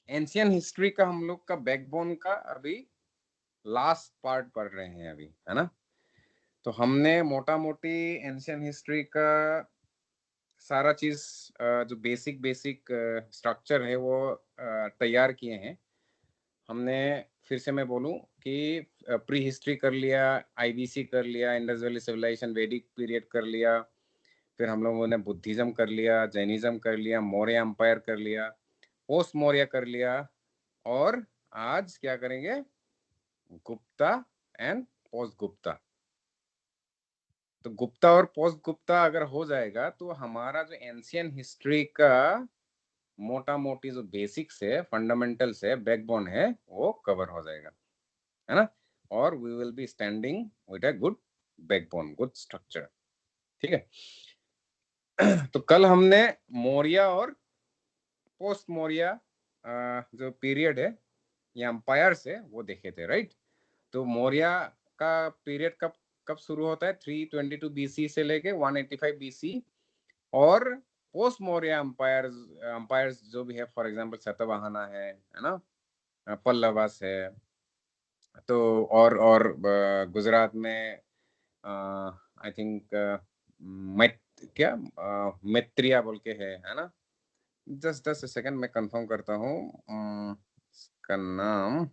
Ancient history का हम लोग का बैकबोन का अभी लास्ट पार्ट पढ़ रहे हैं अभी, है ना। तो हमने मोटा मोटी एंशियन हिस्ट्री का सारा चीज जो बेसिक बेसिक स्ट्रक्चर है वो तैयार किए हैं हमने। फिर से मैं बोलूं कि प्री हिस्ट्री कर लिया, आईबीसी कर लिया, इंडस वैली सिविलाइजेशन, वैदिक पीरियड कर लिया, फिर हम लोगों ने बुद्धिज्म कर लिया, जैनिज्म कर लिया, मौर्य एम्पायर कर लिया, पोस्ट मौर्य कर लिया, और आज क्या करेंगे, गुप्ता एंड पोस्ट गुप्ता। तो गुप्ता और पोस्ट गुप्ता अगर हो जाएगा तो हमारा जो एंशियन हिस्ट्री का मोटा मोटी जो बेसिक्स है, फंडामेंटल्स है, बैकबोन है, वो कवर हो जाएगा, है ना। और we will be standing with a good backbone, good structure. ठीक है। तो कल हमने मौर्य और पोस्ट मौर्य जो पीरियड है या एम्पायर्स है वो देखे थे, राइट। तो मौर्य का पीरियड कब कब शुरू होता है, 322 बीसी से लेके 185 बीसी। और पोस्ट मौर्य एम्पायर्स एम्पायर्स जो भी है, फॉर एग्जांपल सातवाहना है ना, पल्लवास है, तो और गुजरात में आई थिंक मैत क्या मैत्रिया बोल के है ना। जस्ट सेकंड मैं कंफर्म करता हूँ इसका नाम।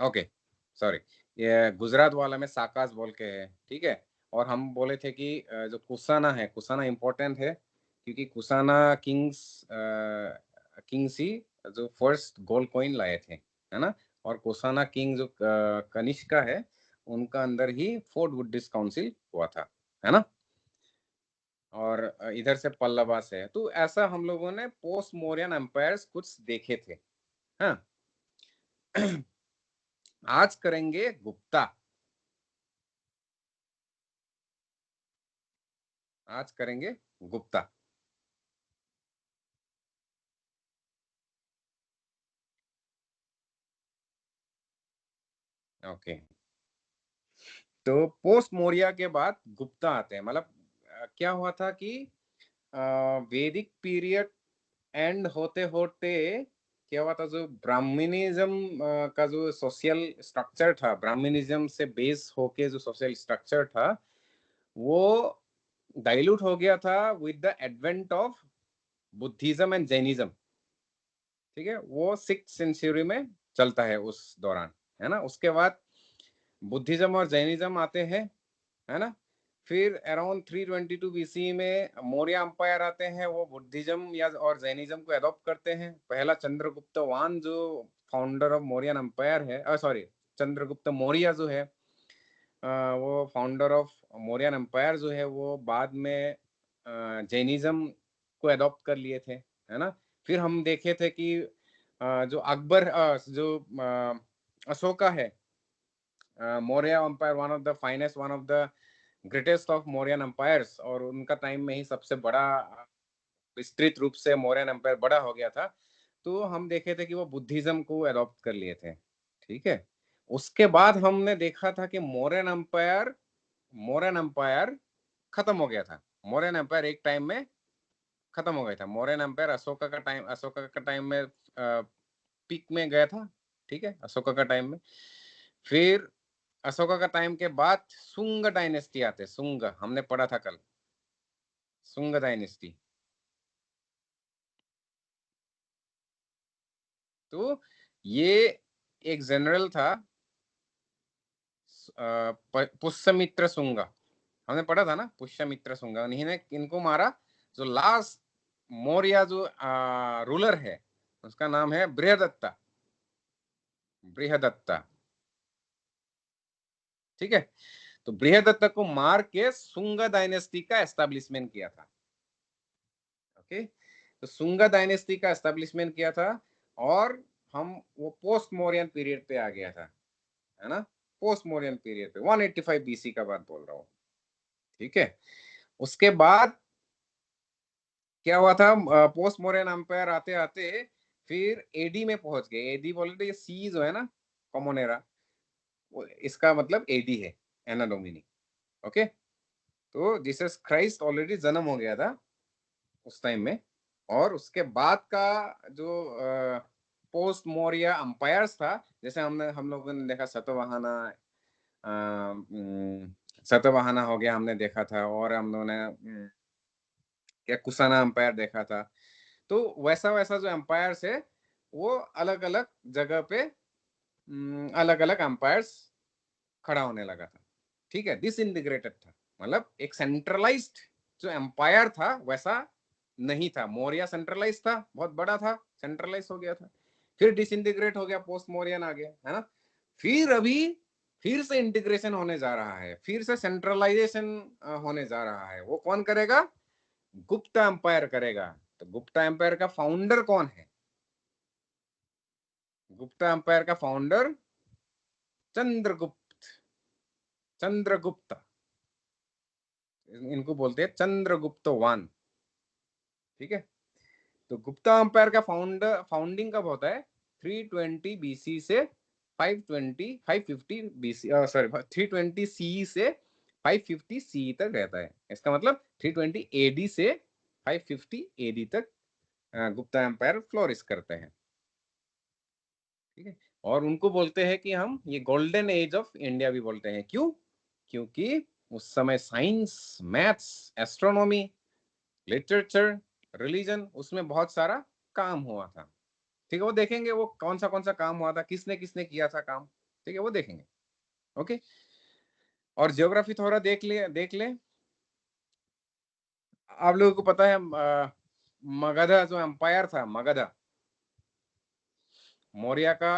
ओके, सॉरी, ये गुजरात वाला में साकास बोल के है, ठीक है। और हम बोले थे कि जो कुसाना है, कुसाना इम्पोर्टेंट है क्योंकि कुसाना किंग्स ही जो फर्स्ट गोल्ड कॉइन लाए थे, है ना। और कुसाना किंग जो कनिष्का है, उनका अंदर ही फोर्ट बुद्धिस्ट काउंसिल हुआ था, है ना। और इधर से पल्लवास है। तो ऐसा हम लोगों ने पोस्ट मौर्यन एम्पायर्स कुछ देखे थे। हाँ। आज करेंगे गुप्ता। आज करेंगे गुप्ता। ओके। तो पोस्ट मौर्य के बाद गुप्ता आते हैं। मतलब क्या हुआ था कि वैदिक पीरियड एंड होते होते क्या हुआ था, जो ब्राह्मणिज्म का जो सोशल स्ट्रक्चर था, ब्राह्मणिज्म से बेस होके जो सोशल स्ट्रक्चर था, वो डाइल्यूट हो गया था with the advent of Buddhism and Jainism. ठीक है, वो 6th सेंचुरी में चलता है उस दौरान, है ना। उसके बाद बुद्धिज्म और जैनिज्म आते हैं, है ना। फिर अराउंड 322 बीसी में मौर्य अंपायर आते हैं, वो बुद्धिज्म या और जैनिज्म को अडॉप्ट करते हैं। पहला चंद्रगुप्त वान जो फाउंडर ऑफ मौर्यन अंपायर है, सॉरी, चंद्रगुप्त मौर्य जो है वो फाउंडर ऑफ मौर्यन अंपायर जो है, वो बाद में जैनिज्म को अडॉप्ट कर लिए थे, है ना। फिर हम देखे थे कि जो अकबर जो अशोका है, Maurya empire, one of the finest, one of the greatest of Mauryan empires, और उनका टाइम में ही सबसे बड़ा विस्तृत रूप से मौर्यन एम्पायर बड़ा हो गया था। तो हम देखे थे कि वो बुद्धिज्म को अडॉप्ट कर लिए थे, ठीक है। उसके बाद हमने देखा था कि मौर्यन एम्पायर खत्म हो गया था। मौर्यन एम्पायर एक टाइम में खत्म हो गया था। मौर्यन एम्पायर अशोका का टाइम में पीक में गया था, ठीक है, अशोका का टाइम में। फिर अशोका का टाइम के बाद सुंग डायनेस्टी आते, सुंग हमने पढ़ा था कल, सुंग डायनेस्टी। तो ये एक जनरल था पुष्यमित्र सुंग, हमने पढ़ा था ना, पुष्यमित्र सुंग, इन्हीं ने इनको मारा। जो लास्ट मौर्य जो रूलर है, उसका नाम है बृहदत्ता, बृहदत्ता, ठीक है। तो बृहदत्ता को मार के सुंग डायनेस्टी का एस्टेब्लिशमेंट किया था। ओके। तो सुंगा डायनेस्टी का एस्टेब्लिशमेंट किया था। और हम वो पोस्ट मौर्यन पीरियड पे आ गया था, है ना। पोस्ट मौर्यन पीरियड पे 185 बीसी का बात बोल रहा हूँ, ठीक है। उसके बाद क्या हुआ था, पोस्ट मौर्यन एम्पायर आते आते फिर एडी में पहुंच गए। एडी बोले तो ये सी जो है ना, कॉमन एरा, इसका मतलब एडी है, एना डोमिनी। ओके, तो जीसस क्राइस्ट ऑलरेडी जन्म हो गया था उस टाइम में। और उसके बाद का जो पोस्ट मौर्य अंपायर्स था, जैसे हम लोगों ने देखा सतवाहना, सतवाहना हो गया हमने देखा था, और हम लोगों ने क्या कुशाना अंपायर देखा था। तो वैसा वैसा जो एम्पायर्स है वो अलग अलग जगह पे अलग अलग एम्पायर्स खड़ा होने लगा था। ठीक है, डिसइंटीग्रेटेड था, मतलब एक सेंट्रलाइज्ड जो एम्पायर था वैसा नहीं था। मौर्य सेंट्रलाइज था, बहुत बड़ा था, सेंट्रलाइज हो गया था, फिर डिसइंटीग्रेट हो गया, पोस्ट मौर्यन आ गया, है ना। फिर अभी फिर से इंटीग्रेशन होने जा रहा है, फिर से सेंट्रलाइजेशन होने जा रहा है। वो कौन करेगा? गुप्ता एम्पायर करेगा। तो गुप्ता एम्पायर का फाउंडर कौन है? गुप्ता एम्पायर का फाउंडर चंद्रगुप्त, चंद्रगुप्त, इनको बोलते हैं चंद्रगुप्त वन। ठीक है, तो गुप्ता एम्पायर का फाउंडिंग कब होता है? 320 बीसी से 550 बीसी, सॉरी 320 सी से 550 सी तक रहता है। इसका मतलब 320 एडी से 550 एडी तक गुप्ता एम्पायर फ्लोरिश करते हैं। ठीक है, और उनको बोलते हैं कि हम ये गोल्डन एज ऑफ इंडिया भी बोलते हैं। क्यों? क्योंकि उस समय science, maths, astronomy, literature, religion, उसमें बहुत सारा काम हुआ था। ठीक है, वो देखेंगे वो कौन सा काम हुआ था, किसने किसने किया था काम। ठीक है, वो देखेंगे। ओके, और ज्योग्राफी थोड़ा देख ले। आप लोगों को पता है मगधा जो एम्पायर था, मगधा मौर्य का,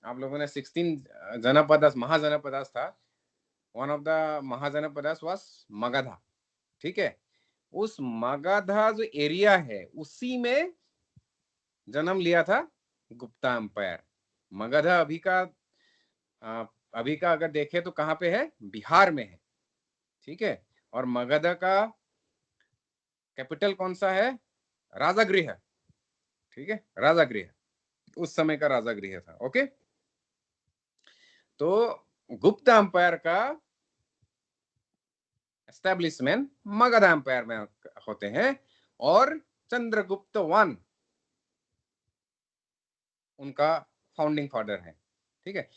आप लोगों ने 16 जनपदास, महाजनपदास था। One of the mahajanapadas was Magadha. ठीक है, उस मगधा जो एरिया है उसी में जन्म लिया था गुप्ता एम्पायर। मगधा अभी का अगर देखें तो कहाँ पे है? बिहार में है। ठीक है, और मगधा का कैपिटल कौन सा है? राजागृह। ठीक है, राजागृह, उस समय का राजागृह था। ओके, तो गुप्ता एम्पायर का एस्टेब्लिशमेंट मगध एम्पायर में होते हैं, और चंद्रगुप्त वन उनका फाउंडिंग फादर है। ठीक है,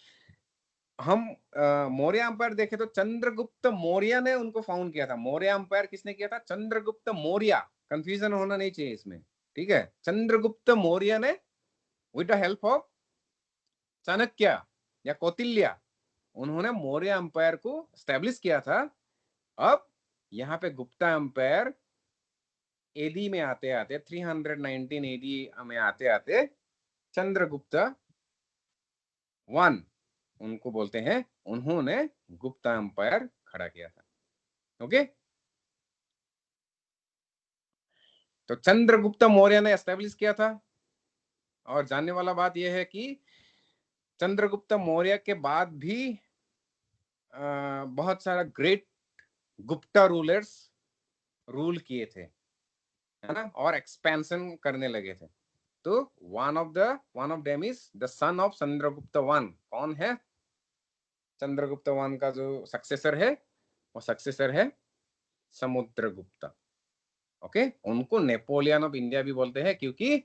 हम मौर्य एम्पायर देखें तो चंद्रगुप्त मौर्य ने उनको फाउंड किया था। मौर्य एम्पायर किसने किया था? चंद्रगुप्त मौर्य, कंफ्यूजन होना नहीं चाहिए इसमें। ठीक है, चंद्रगुप्त मौर्य ने with the help of Chanakya या कौटिल्य, उन्होंने मौर्य एम्पायर को स्टैब्लिश किया था। अब यहाँ पे गुप्ता एम्पायर एडी में आते आते 319 एडी में आते आते चंद्रगुप्त वन उनको बोलते हैं, उन्होंने गुप्ता एम्पायर खड़ा किया था। ओके, तो चंद्रगुप्त मौर्य ने एस्टेब्लिश किया था। और जानने वाला बात यह है कि चंद्रगुप्त मौर्य के बाद भी बहुत सारा ग्रेट गुप्ता रूलर्स रूल किए थे, है ना, और एक्सपेंशन करने लगे थे। तो one of them is the son of Chandragupta one. कौन है? चंद्रगुप्त वन का जो सक्सेसर है, वो सक्सेसर है समुद्रगुप्त। ओके, उनको नेपोलियन ऑफ इंडिया भी बोलते हैं, क्योंकि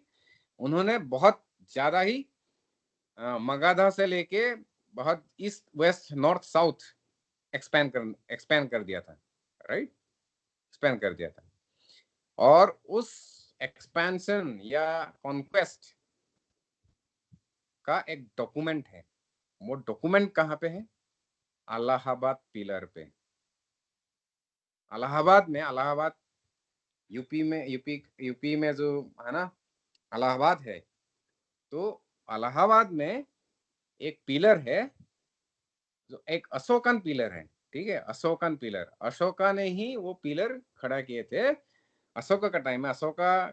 उन्होंने बहुत ज्यादा ही मगधा से लेके बहुत east west north south expand कर दिया था। राइट, एक्सपैंड कर दिया था। और उस एक्सपेंशन या कॉन्क्वेस्ट का एक डॉक्यूमेंट है। वो डॉक्यूमेंट कहाँ पे है? अलाहाबाद पिलर पे। इलाहाबाद यूपी में जो है ना, इलाहाबाद है। तो इलाहाबाद में एक पिलर है जो एक अशोकन पिलर है। ठीक है, अशोकन पिलर, अशोका ने ही वो पिलर खड़ा किए थे। अशोका का टाइम है। अशोका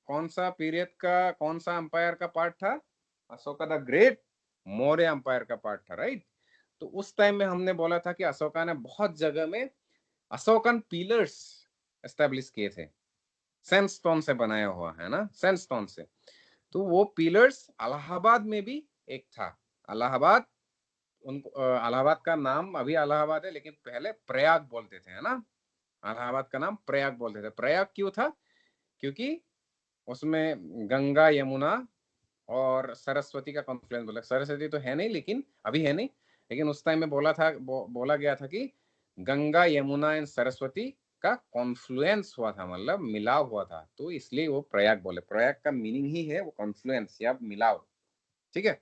कौन सा पीरियड का, कौन सा अंपायर का पार्ट था? Ashoka the great, Maurya umpire का पार्ट था। राइट, तो उस टाइम में हमने बोला था कि अशोका ने बहुत जगह में अशोकन पिलर्स एस्टेब्लिश किए थे। सैंडस्टोन से बनाया हुआ है ना, सैंडस्टोन से। तो वो पिलर्स इलाहाबाद में भी एक था। इलाहाबाद, उनको इलाहाबाद का नाम अभी इलाहाबाद है, लेकिन पहले प्रयाग बोलते थे, है ना। इलाहाबाद का नाम प्रयाग बोलते थे। प्रयाग क्यों था? क्योंकि उसमें गंगा यमुना और सरस्वती का कॉन्फ्लुएंस बोला। सरस्वती तो है नहीं, लेकिन अभी है नहीं, लेकिन उस टाइम में बोला गया था कि गंगा यमुना एंड सरस्वती का कॉन्फ्लुएंस हुआ था, मतलब मिलाव हुआ था, तो इसलिए वो प्रयाग बोले। प्रयाग का मीनिंग ही है वो कॉन्फ्लुएंस या मिलाव, ठीक है।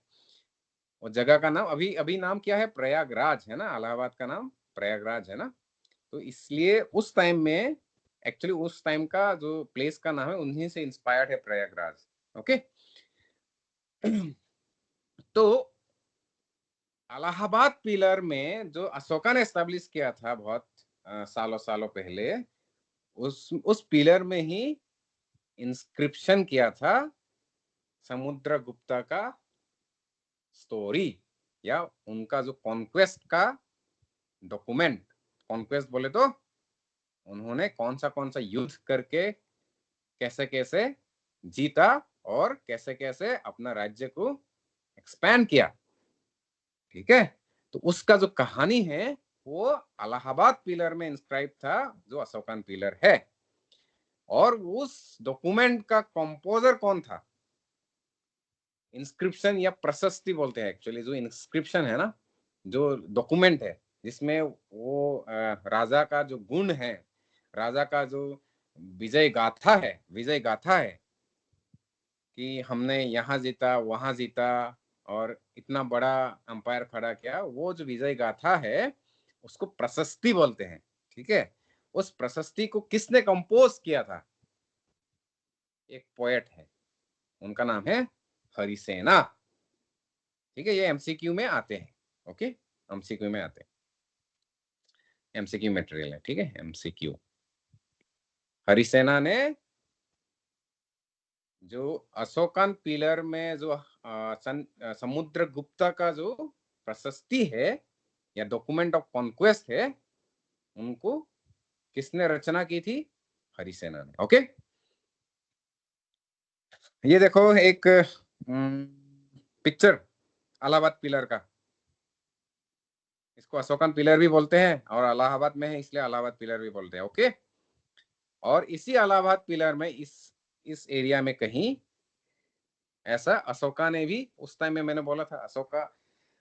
वो जगह का नाम अभी अभी नाम क्या है? प्रयागराज है ना, इलाहाबाद का नाम प्रयागराज है ना। तो इसलिए उस टाइम में, एक्चुअली उस टाइम का जो प्लेस का नाम है उन्हीं से इंस्पायर्ड है प्रयागराज। ओके। तो इलाहाबाद पिलर में जो अशोका ने एस्टेब्लिश किया था बहुत सालों सालों पहले, उस पिलर में ही इंस्क्रिप्शन किया था समुद्रगुप्ता का स्टोरी, या उनका जो कॉन्क्वेस्ट का डॉक्यूमेंट। कॉन्क्वेस्ट बोले तो उन्होंने कौन सा युद्ध करके कैसे कैसे जीता और कैसे कैसे अपना राज्य को एक्सपैंड किया, ठीक है। तो उसका जो कहानी है वो इलाहाबाद पिलर में इंस्क्राइब था, जो अशोकन पिलर है। और उस डॉक्यूमेंट का कंपोजर कौन था? इंस्क्रिप्शन या प्रशस्ति बोलते हैं एक्चुअली, जो इंस्क्रिप्शन है ना, जो डॉक्यूमेंट है जिसमें वो राजा का जो गुण है, राजा का जो विजय गाथा है कि हमने यहाँ जीता वहां जीता और इतना बड़ा अंपायर खड़ा किया, वो जो विजय गाथा है उसको प्रशस्ति बोलते हैं, ठीक है। उस प्रशस्ति को किसने कंपोज किया था? एक पोएट है, उनका नाम है हरिसेना, ठीक है। ये एमसीक्यू में आते हैं, ओके, एमसीक्यू में आते हैं, एमसीक्यू मटेरियल है, ठीक है, एमसीक्यू। हरिसेना ने जो अशोकन पिलर में जो समुद्रगुप्ता का जो प्रशस्ति है या डॉक्यूमेंट ऑफ कॉन्क्वेस्ट है, उनको किसने रचना की थी? हरिसेना ने, ओके। ये देखो एक पिक्चर इलाहाबाद पिलर का। इसको अशोकन पिलर भी बोलते हैं और इलाहाबाद में है इसलिए इलाहाबाद पिलर भी बोलते हैं, ओके। और इसी इलाहाबाद पिलर में इस एरिया में कहीं ऐसा अशोका ने भी, उस टाइम में मैंने बोला था अशोका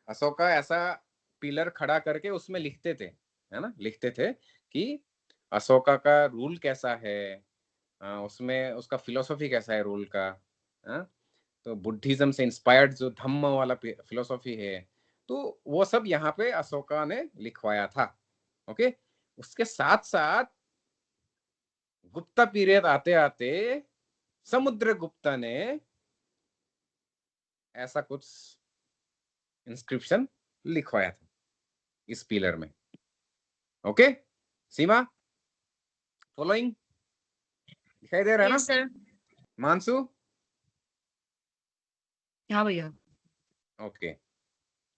अशोका ऐसा पिलर खड़ा करके उसमें लिखते थे, है ना, लिखते थे कि अशोका का रूल कैसा है, उसमें उसका फिलोसॉफी कैसा है रूल का, हाँ? तो बुद्धिज्म से इंस्पायर्ड जो धम्म वाला फिलोसॉफी है, तो वो सब यहाँ पे अशोका ने लिखवाया था, ओके। उसके साथ साथ गुप्ता पीरियड आते आते समुद्रगुप्ता ने ऐसा कुछ इंस्क्रिप्शन लिखवाया था इस पिलर में, ओके। सीमा, फॉलोइंग, दिखाई दे रहा है ना? Yes sir. मानसू, हाँ भैया। ओके,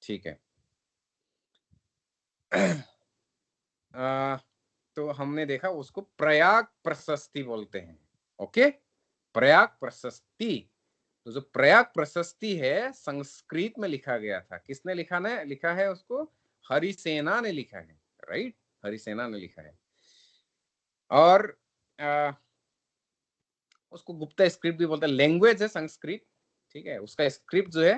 ठीक है। तो हमने देखा उसको प्रयाग प्रशस्ति बोलते हैं, ओके, प्रयाग प्रशस्ति। तो जो प्रयाग प्रशस्ति है संस्कृत में लिखा गया था, किसने लिखा है उसको? हरिसेना ने लिखा है, राइट, हरिसेना ने लिखा है। और उसको गुप्ता स्क्रिप्ट भी बोलते हैं, लैंग्वेज है संस्कृत, ठीक है। उसका स्क्रिप्ट जो है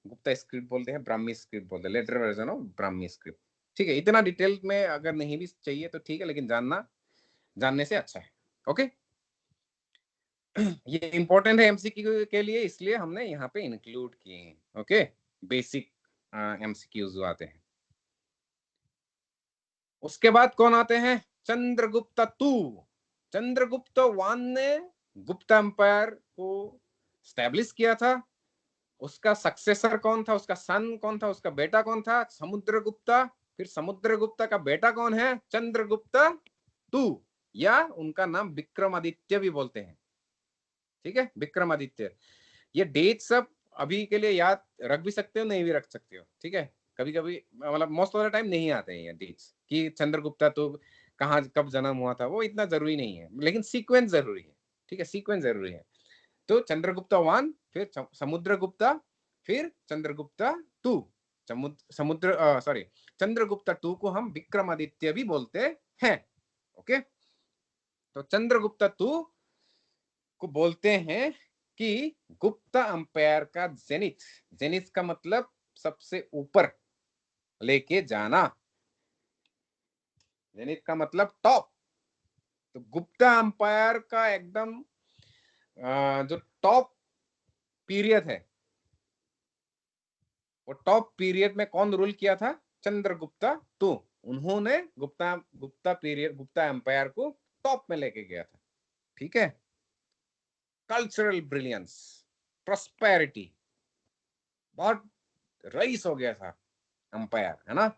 गुप्ता स्क्रिप्ट बोलते हैं, ब्राह्मी स्क्रिप्ट बोलते हैं, later version of Brahmi script, ठीक है। इतना डिटेल में अगर नहीं भी चाहिए तो ठीक है, लेकिन जानने से अच्छा है, ओके। ये इंपॉर्टेंट है एमसीक्यू के लिए, इसलिए हमने यहाँ पे इंक्लूड किए हैं, ओके। बेसिक एमसीक्यूज जो आते हैं। उसके बाद कौन आते हैं? चंद्रगुप्त टू। चंद्रगुप्त वन ने गुप्ता एम्पायर को स्टैब्लिश किया था। उसका सक्सेसर कौन था? उसका सन कौन था? उसका बेटा कौन था? समुद्रगुप्ता। फिर समुद्रगुप्ता का बेटा कौन है? चंद्रगुप्त टू, या उनका नाम विक्रमादित्य भी बोलते हैं, ठीक है, विक्रमादित्य। ये डेट सब अभी के लिए याद रख भी सकते हो, नहीं भी रख सकते हो, ठीक है। कभी कभी मतलब मोस्ट ऑफ द टाइम नहीं आते हैं ये डेट्स कि चंद्रगुप्ता तो कहाँ कब जन्म हुआ था, वो इतना जरूरी नहीं है, लेकिन सीक्वेंस जरूरी है, ठीक है, सीक्वेंस जरूरी है। तो चंद्रगुप्ता 1, फिर समुद्रगुप्ता, फिर चंद्रगुप्ता 2। चंद्रगुप्ता 2 को हम विक्रमादित्य भी बोलते हैं। ओके, तो चंद्रगुप्ता 2 को बोलते हैं कि गुप्ता अंपायर का जेनिथ। जेनिथ का मतलब सबसे ऊपर लेके जाना, जेनिथ का मतलब टॉप। तो गुप्ता अंपायर का एकदम जो टॉप पीरियड है, वो टॉप पीरियड में कौन रूल किया था? चंद्रगुप्ता 2। उन्होंने गुप्ता गुप्ता पीरियड, गुप्ता एम्पायर को टॉप में लेके गया था। ठीक है, कल्चरल ब्रिलियंस, प्रॉस्पेरिटी, बहुत रईस हो गया था एम्पायर, है ना।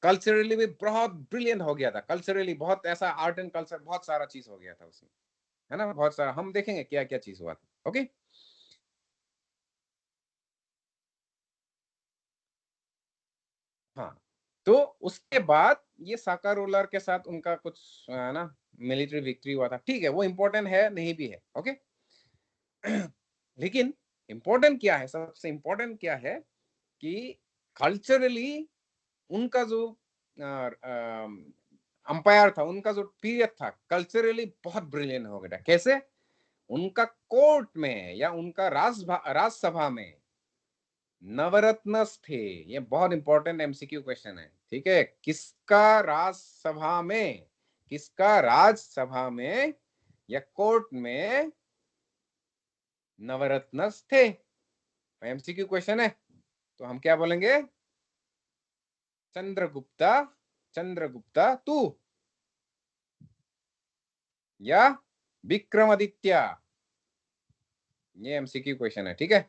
कल्चरली भी बहुत ब्रिलियंट हो गया था, कल्चरली बहुत ऐसा आर्ट एंड कल्चर बहुत सारा चीज हो गया था उसमें, है ना, बहुत सारा। हम देखेंगे क्या क्या चीज हुआ था। ओके, हाँ, तो उसके बाद ये साकारोलर के साथ उनका कुछ है ना मिलिट्री विक्ट्री हुआ था। ठीक है, वो इंपॉर्टेंट है नहीं भी है। ओके, लेकिन इंपॉर्टेंट क्या है, सबसे इंपॉर्टेंट क्या है कि कल्चरली उनका जो अंपायर था, उनका जो पीरियड था, कल्चरली बहुत ब्रिलियंट हो गया। कैसे? उनका कोर्ट में या उनका राजसभा में नवरत्नस थे। ये बहुत इंपॉर्टेंट एमसीक्यू क्वेश्चन है। ठीक है, किसका राजसभा में या कोर्ट में नवरत्नस थे? एमसीक्यू क्वेश्चन है, तो हम क्या बोलेंगे? चंद्रगुप्ता, चंद्रगुप्ता 2 या विक्रमादित्य। ये एमसीक्यू क्वेश्चन है। ठीक है,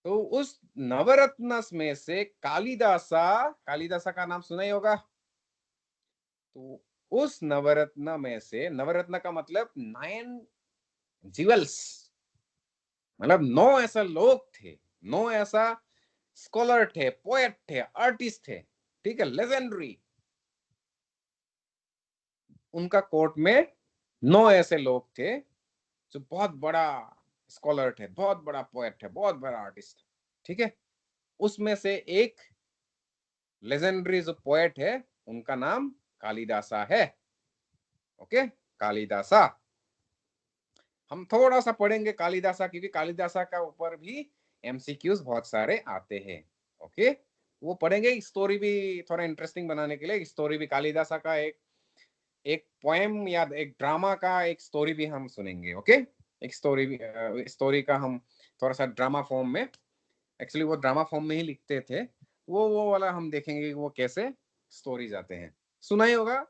तो उस नवरत्नस में से कालिदासा, कालिदासा का नाम सुना ही होगा। तो उस नवरत्न में से, नवरत्न का मतलब 9 ज्वेल्स, मतलब 9 ऐसा लोग थे, 9 ऐसा स्कॉलर थे, पोएट थे, आर्टिस्ट थे, ठीक है, लेजेंडरी। उनका कोर्ट में 9 ऐसे लोग थे जो बहुत बड़ा स्कॉलर थे, बहुत बड़ा पोएट थे, बहुत बड़ा आर्टिस्ट। ठीक है, उसमें से एक लेजेंडरी जो पोएट है, उनका नाम कालिदासा है। ओके, कालिदासा। हम थोड़ा सा पढ़ेंगे कालिदासा, क्योंकि कालिदासा का ऊपर भी एमसीक्यूज बहुत सारे आते हैं। ओके, वो पढ़ेंगे। स्टोरी भी थोड़ा इंटरेस्टिंग बनाने के लिए स्टोरी भी, कालिदासा का एक एक पोएम या एक ड्रामा का एक स्टोरी भी हम सुनेंगे। ओके, एक स्टोरी का हम थोड़ा सा ड्रामा फॉर्म में, एक्चुअली वो ड्रामा फॉर्म में ही लिखते थे, वो वाला हम देखेंगे कि वो कैसे स्टोरीज आते हैं। सुना ही होगा,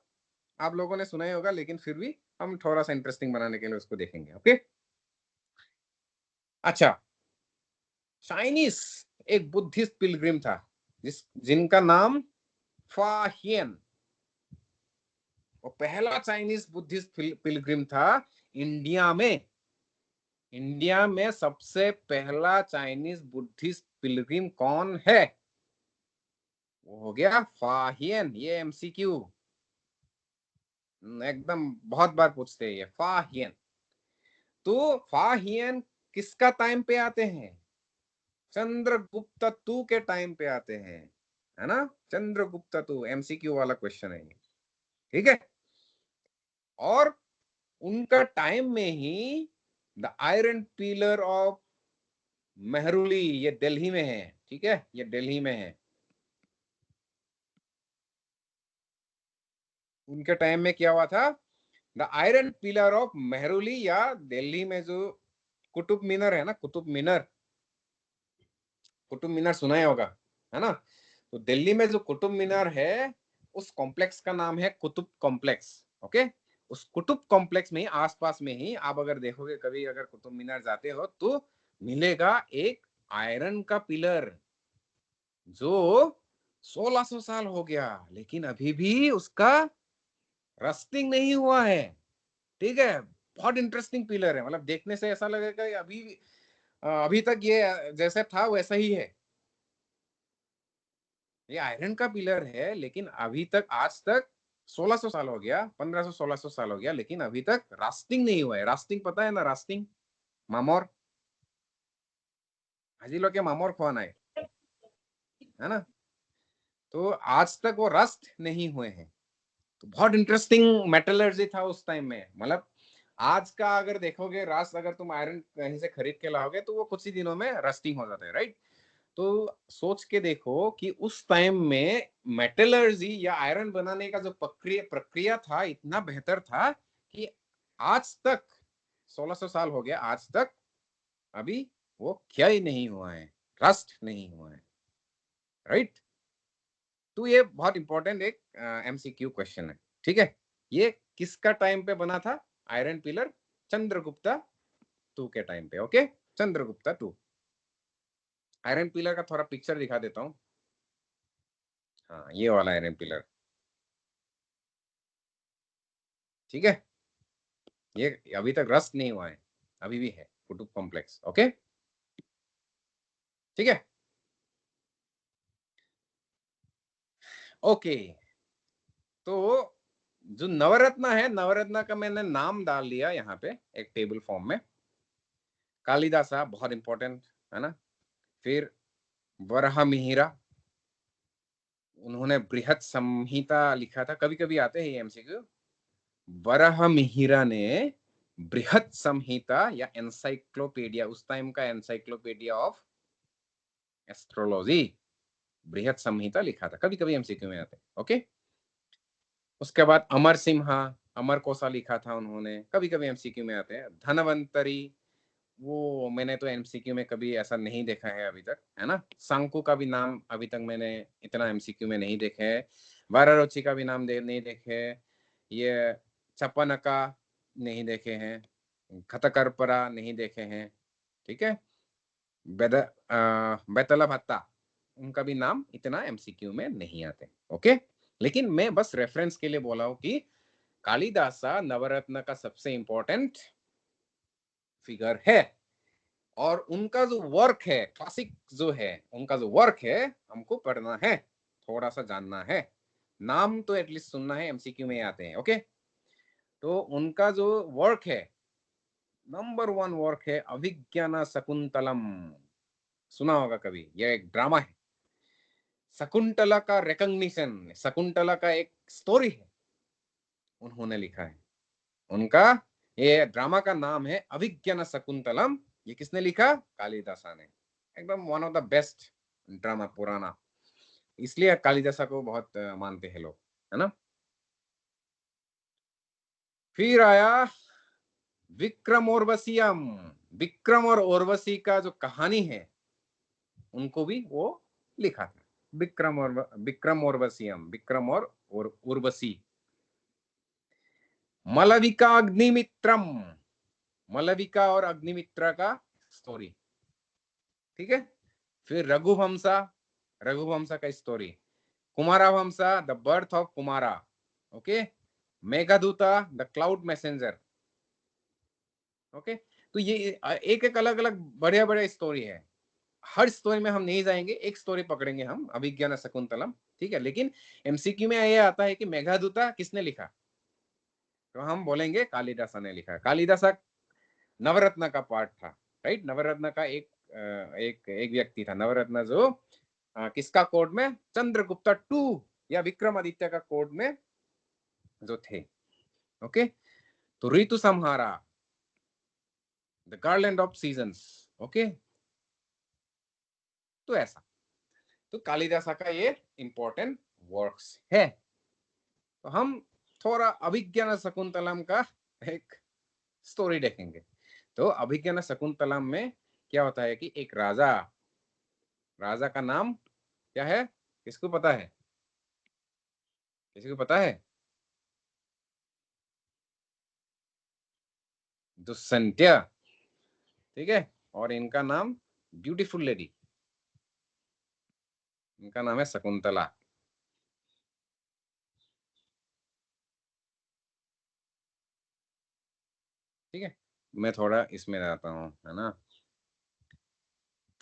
आप लोगों ने सुना ही होगा, लेकिन फिर भी हम थोड़ा सा इंटरेस्टिंग बनाने के लिए उसको देखेंगे। ओके, अच्छा, चाइनीस एक बुद्धिस्ट पिलग्रिम था जिनका नाम फाहियन। वो पहला चाइनीस बुद्धिस्ट पिलग्रिम था इंडिया में। इंडिया में सबसे पहला चाइनीस बुद्धिस्ट पिलग्रिम कौन है? वो हो गया फाहियन। ये एमसीक्यू एकदम बहुत बार पूछते हैं, ये फाहियन। तो फाहियन किसका टाइम पे आते हैं? चंद्रगुप्त 2 के टाइम पे आते हैं, है ना। चंद्रगुप्त 2 एमसीक्यू वाला क्वेश्चन है ये। ठीक है, और उनका टाइम में ही the iron pillar of Mehrauli, ये दिल्ली में है। ठीक है, ये दिल्ली में है। उनके टाइम में क्या हुआ था? The iron pillar of Mehrauli, या दिल्ली में जो कुतुब मीनार है ना, कुतुब मीनार, कुतुब मीनार सुना ही होगा, है ना। तो दिल्ली में जो कुतुब मीनार है, उस कॉम्प्लेक्स का नाम है कुतुब कॉम्प्लेक्स। ओके, उस कुतुब कॉम्प्लेक्स में ही, आसपास में ही, आप अगर देखोगे कभी, अगर कुतुब मीनार जाते हो तो मिलेगा एक आयरन का पिलर जो 1600 साल हो गया, लेकिन अभी भी उसका रस्टिंग नहीं हुआ है। ठीक है, बहुत इंटरेस्टिंग पिलर है, मतलब देखने से ऐसा लगेगा कि अभी तक ये जैसे था वैसा ही है। ये आयरन का पिलर है, लेकिन अभी तक, आज तक 1600 साल हो गया, 1500-1600 साल हो गया, लेकिन अभी तक रास्टिंग नहीं हुआ है। रास्टिंग पता है ना, रास्टिंग, मामोर, हाजी लोग के मामोर खुआना है ना। तो आज तक वो रस्ट नहीं हुए हैं। तो बहुत इंटरेस्टिंग मेटलर्जी था उस टाइम में। मतलब आज का अगर देखोगे रास्ट, अगर तुम आयरन कहीं से खरीद के लाओगे तो वो कुछ ही दिनों में रस्टिंग हो जाता है, राइट। तो सोच के देखो कि उस टाइम में मेटलर्जी या आयरन बनाने का जो प्रक्रिया था इतना बेहतर था कि आज तक 1600 साल हो गया, आज तक अभी वो क्या ही नहीं हुआ है, रस्ट नहीं हुआ है, राइट। तो ये बहुत इंपॉर्टेंट एक एमसीक्यू क्वेश्चन है, ठीक है। ये किसका टाइम पे बना था आयरन पिलर? चंद्रगुप्ता टू के टाइम पे, okay. Chandragupta two. Iron pillar का थोड़ा पिक्चर दिखा देता हूँ। हाँ, ये वाला आयरन पिलर, ठीक है। ये अभी तक रस्ट नहीं हुआ है, अभी भी है कुतुब कॉम्प्लेक्स, ओके, ठीक है। ओके, तो जो नवरत्न है, नवरत्न का मैंने नाम डाल दिया यहाँ पे एक टेबल फॉर्म में। कालिदासा बहुत इंपॉर्टेंट है ना। फिर वराह मिहिरा, उन्होंने बृहत संहिता लिखा था, कभी कभी आते हैं ये एमसीक्यू। वराह मिहिरा ने बृहत संहिता या एनसाइक्लोपीडिया, उस टाइम का एनसाइक्लोपीडिया ऑफ एस्ट्रोलॉजी, बृहत संहिता लिखा था, कभी कभी एमसीक्यू में आते हैं, ओके। उसके बाद अमर सिम्हा, अमर कोसा लिखा था उन्होंने, कभी कभी एमसीक्यू में आते हैं। धनवंतरी, वो मैंने तो एमसीक्यू में कभी ऐसा नहीं देखा है अभी तक, है ना। सांको का भी नाम अभी तक मैंने इतना एमसीक्यू में नहीं देखे है। वारारोची का भी नाम नहीं देखे। ये चपनका नहीं देखे हैं, खतकरपरा नहीं देखे हैं, ठीक है। बेतला भत्ता, उनका भी नाम इतना एमसीक्यू में नहीं आते, ओके। लेकिन मैं बस रेफरेंस के लिए बोला हूं कि कालिदासा नवरत्न का सबसे इंपॉर्टेंट फिगर है, और उनका जो वर्क है, क्लासिक जो है, उनका जो वर्क है हमको पढ़ना है, थोड़ा सा जानना है। नाम तो एटलीस्ट सुनना है, एमसीक्यू में आते हैं, ओके। तो उनका जो वर्क है, नंबर 1 वर्क है अभिज्ञान शकुंतलम, सुना होगा कभी, यह एक ड्रामा है। शकुंतला का रिकॉग्निशन, शकुंतला का एक स्टोरी है, उन्होंने लिखा है। उनका ये ड्रामा का नाम है अभिज्ञान शकुंतलम। ये किसने लिखा? कालिदासा ने। एकदम one of the best drama, पुराना, इसलिए कालिदासा को बहुत मानते हैं लोग, है ना। फिर आया विक्रम उर्वशीयम। विक्रम और उर्वशी का जो कहानी है, उनको भी वो लिखा था। विक्रम उर्वशीयम, विक्रम और उर्वशी। मलविका अग्निमित्रम, मलविका और अग्निमित्रा का स्टोरी, ठीक है। फिर रघुवंशा, रघुवंशा का story. Kumara Vamsha, the birth of Kumara, okay. Meghaduta, the cloud messenger, okay. तो ये एक एक अलग अलग बढ़िया बढ़िया स्टोरी है। हर स्टोरी में हम नहीं जाएंगे, एक स्टोरी पकड़ेंगे हम, अभिज्ञान शकुंतलम, ठीक है। लेकिन एमसीक्यू में ये आता है कि मेघदूता किसने लिखा, तो हम बोलेंगे कालिदासा ने लिखा। कालिदासा नवरत्न का पार्ट था, राइट। नवरत्न का एक व्यक्ति था नवरत्न, जो किसका कोड में, चंद्रगुप्ता टू या विक्रमादित्य का कोड में जो थे, ओके। तो Ritu Samhara, the garland of seasons, okay. तो ऐसा, तो कालिदासा का ये इंपॉर्टेंट वर्क्स है। तो हम थोड़ा अभिज्ञान शकुंतलम का एक स्टोरी देखेंगे। तो अभिज्ञान शकुंतलम में क्या होता है कि एक राजा, राजा का नाम क्या है, किसको पता है? किसी को पता है? दुष्यंत्य, ठीक है। और इनका नाम ब्यूटीफुल लेडी, इनका नाम है शकुंतला, ठीक है। मैं थोड़ा इसमें रहता हूँ, है ना,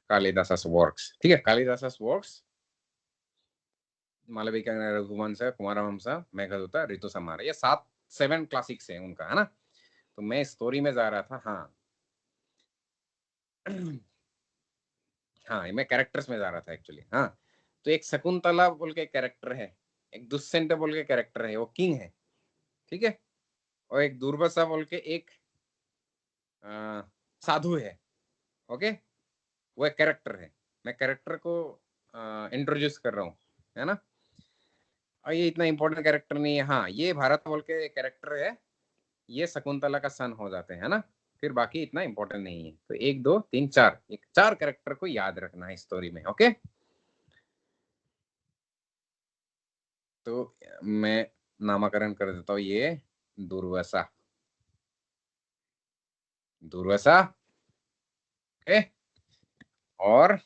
कालिदास वर्क्स, ठीक है। कालिदास वर्क्स मालविका रघुवंश, कुमारवंश, मेघदूत, ऋतु संहार, ये 7 क्लासिक्स है उनका, है ना। तो मैं स्टोरी में जा रहा था। हाँ हाँ, मैं कैरेक्टर्स में जा रहा था एक्चुअली। हाँ, तो एक शकुंतला बोल के कैरेक्टर है, एक दुष्यंत बोल के कैरेक्टर है, वो किंग है, ठीक है। और एक दुर्वासा बोल के एक साधु है, ओके। वो एक कैरेक्टर है, मैं कैरेक्टर को इंट्रोड्यूस कर रहा हूँ, है ना। और ये इतना इंपॉर्टेंट कैरेक्टर नहीं है। हाँ, ये भारत बोल के कैरेक्टर है, ये शकुंतला का सन हो जाते हैं, है ना। फिर बाकी इतना इंपॉर्टेंट नहीं है। तो 1 2 3 4, एक 4 कैरेक्टर को याद रखना है स्टोरी में, ओके। तो मैं नामकरण कर देता हूँ, ये दुर्वासा, दुर्वासा, ओके। और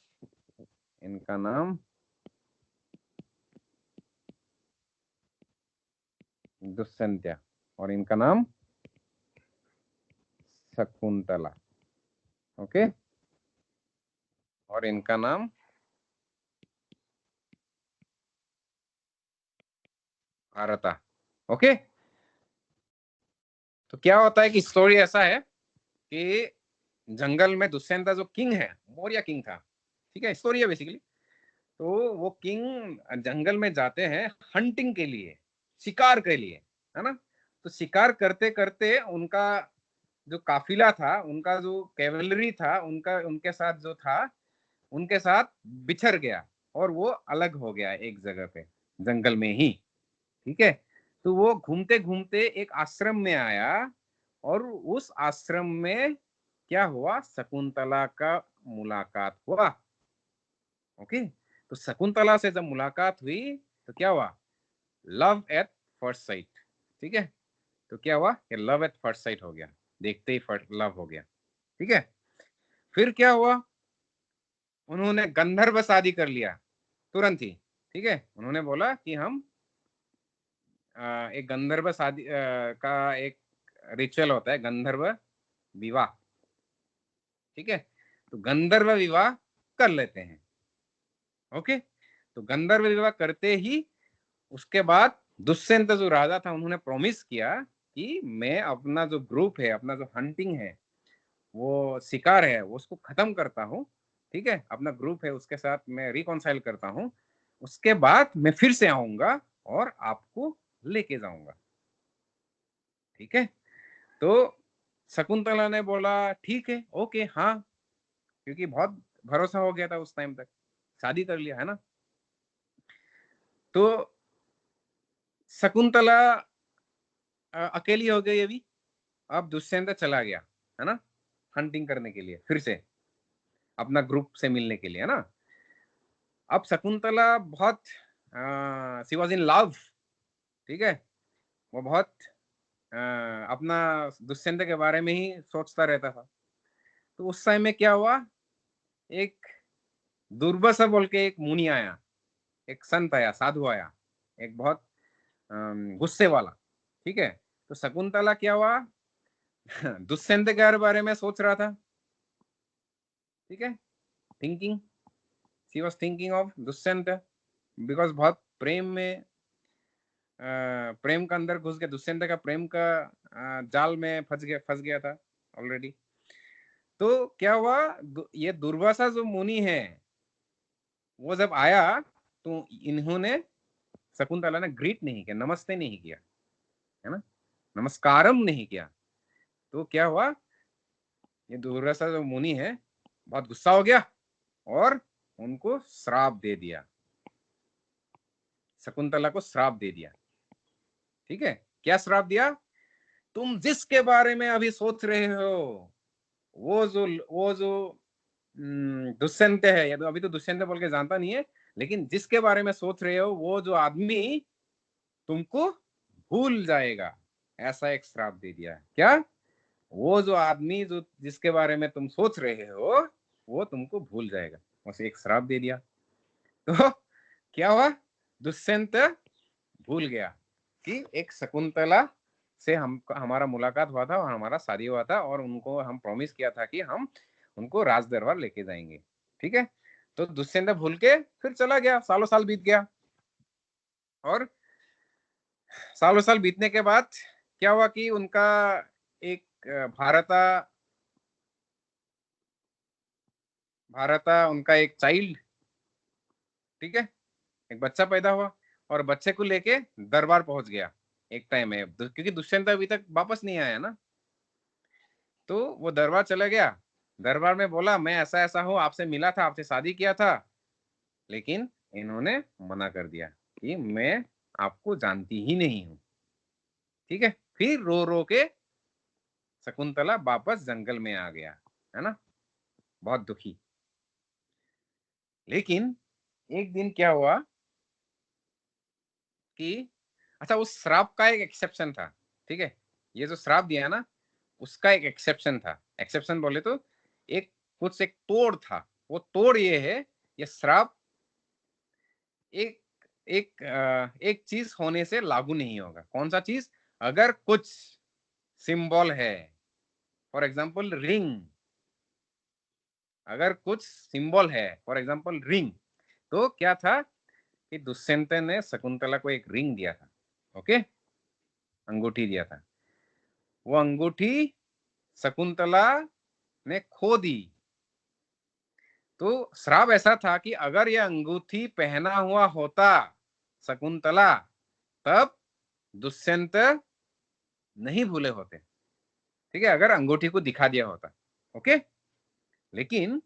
इनका नाम दुष्यंत्या, और इनका नाम शकुंतला, ओके। और इनका नाम भारता, ओके। तो क्या होता है कि स्टोरी ऐसा है कि जंगल में दुष्यंत जो किंग है, मौर्य किंग था, ठीक है, स्टोरी है बेसिकली। तो वो किंग जंगल में जाते हैं हंटिंग के लिए, शिकार के लिए, है ना। तो शिकार करते करते उनका जो काफिला था, उनका जो कैवलरी था, उनका उनके साथ जो था, उनके साथ बिछड़ गया, और वो अलग हो गया एक जगह पे, जंगल में ही, ठीक है। तो वो घूमते घूमते एक आश्रम में आया, और उस आश्रम में क्या हुआ, शकुंतला का मुलाकात हुआ, ओके। तो शकुंतला से जब मुलाकात हुई, तो क्या हुआ, लव एट फर्स्ट साइट, ठीक है। तो क्या हुआ, कि लव एट फर्स्ट साइट हो गया, देखते ही लव हो गया, ठीक है। फिर क्या हुआ, उन्होंने गंधर्व शादी कर लिया तुरंत ही, ठीक है। उन्होंने बोला कि हम एक गंधर्व शादी का एक रिचुअल होता है, गंधर्व विवाह, ठीक है। तो गंधर्व विवाह कर लेते हैं, ओके। तो गंधर्व विवाह करते ही उसके बाद दुष्यंत जो राजा था, उन्होंने प्रॉमिस किया कि मैं अपना जो ग्रुप है, अपना जो हंटिंग है, वो शिकार है, वो उसको खत्म करता हूँ, ठीक है। अपना ग्रुप है उसके साथ मैं रिकॉन्साइल करता हूँ, उसके बाद मैं फिर से आऊंगा और आपको लेके जाऊंगा, ठीक है। तो शकुंतला ने बोला ठीक है, ओके, हाँ, क्योंकि बहुत भरोसा हो गया था उस टाइम तक, शादी कर लिया, है ना। तो शकुंतला अकेली हो गई अभी। अब दुष्यंत चला गया, है ना, हंटिंग करने के लिए, फिर से अपना ग्रुप से मिलने के लिए, है ना। अब शकुंतला बहुत शी वॉज इन लव, ठीक है। वो बहुत अपना दुष्यंत के बारे में ही सोचता रहता था। तो उस समय में क्या हुआ, एक दुर्वासा बोल के एक मुनि आया, एक संत आया, साधु आया, एक बहुत गुस्से वाला, ठीक है। तो शकुंतला क्या हुआ, दुष्यंत के बारे में सोच रहा था, ठीक है, thinking, she was thinking of Dushyant, because बहुत प्रेम में प्रेम का अंदर घुस गया, दुष्यंत का प्रेम का जाल में फंस गया था ऑलरेडी। तो क्या हुआ, ये दुर्वासा जो मुनि है, वो जब आया, तो इन्होंने, शकुंतला ने ग्रीट नहीं किया, नमस्ते नहीं किया, है ना, नमस्कारम नहीं किया। तो क्या हुआ, ये दुर्वासा जो मुनि है बहुत गुस्सा हो गया, और उनको श्राप दे दिया, शकुंतला को श्राप दे दिया, ठीक है। क्या श्राप दिया, तुम जिसके बारे में अभी सोच रहे हो, वो जो दुष्यंत है, या तो अभी तो दुष्यंत बोल के जानता नहीं है, लेकिन जिसके बारे में सोच रहे हो, वो जो आदमी तुमको भूल जाएगा, ऐसा एक श्राप दे दिया है। क्या, वो जो आदमी जो जिसके बारे में तुम सोच रहे हो, वो तुमको भूल जाएगा, उसे एक श्राप दे दिया। तो क्या हुआ, दुष्यंत भूल गया कि एक शकुंतला से हम हमारा मुलाकात हुआ था, और हमारा शादी हुआ था, और उनको हम प्रॉमिस किया था कि हम उनको राज दरबार लेके जाएंगे, ठीक है। तो दुष्यंत भूल के फिर चला गया, सालों साल बीत गया। और सालों साल बीतने के बाद क्या हुआ कि उनका एक भारता उनका एक चाइल्ड, ठीक है, एक बच्चा पैदा हुआ और बच्चे को लेके दरबार पहुंच गया एक टाइम में, क्योंकि दुष्यंत अभी तक वापस नहीं आया ना। तो वो दरबार चला गया, दरबार में बोला मैं ऐसा ऐसा हूँ, आपसे मिला था, आपसे शादी किया था, लेकिन इन्होंने मना कर दिया कि मैं आपको जानती ही नहीं हूँ। ठीक है, फिर रो रो के शकुंतला वापस जंगल में आ गया, है ना, बहुत दुखी। लेकिन एक दिन क्या हुआ कि अच्छा, उस श्राप का एक एक्सेप्शन था, ठीक है, ये जो श्राप दिया ना उसका एक एक्सेप्शन था। एक्सेप्शन बोले तो एक कुछ एक तोड़ था, वो तोड़ ये है, ये श्राप एक एक चीज होने से लागू नहीं होगा। कौन सा चीज? अगर कुछ सिंबल है, फॉर एग्जांपल रिंग, अगर कुछ सिंबल है फॉर एग्जांपल रिंग, तो क्या था कि दुष्यंत ने शकुंतला को एक रिंग दिया था, ओके, अंगूठी दिया था। वो अंगूठी शकुंतला ने खो दी। तो श्राप ऐसा था कि अगर यह अंगूठी पहना हुआ होता शकुंतला, तब दुष्यंत नहीं भूले होते, ठीक है, अगर अंगूठी को दिखा दिया होता, ओके। लेकिन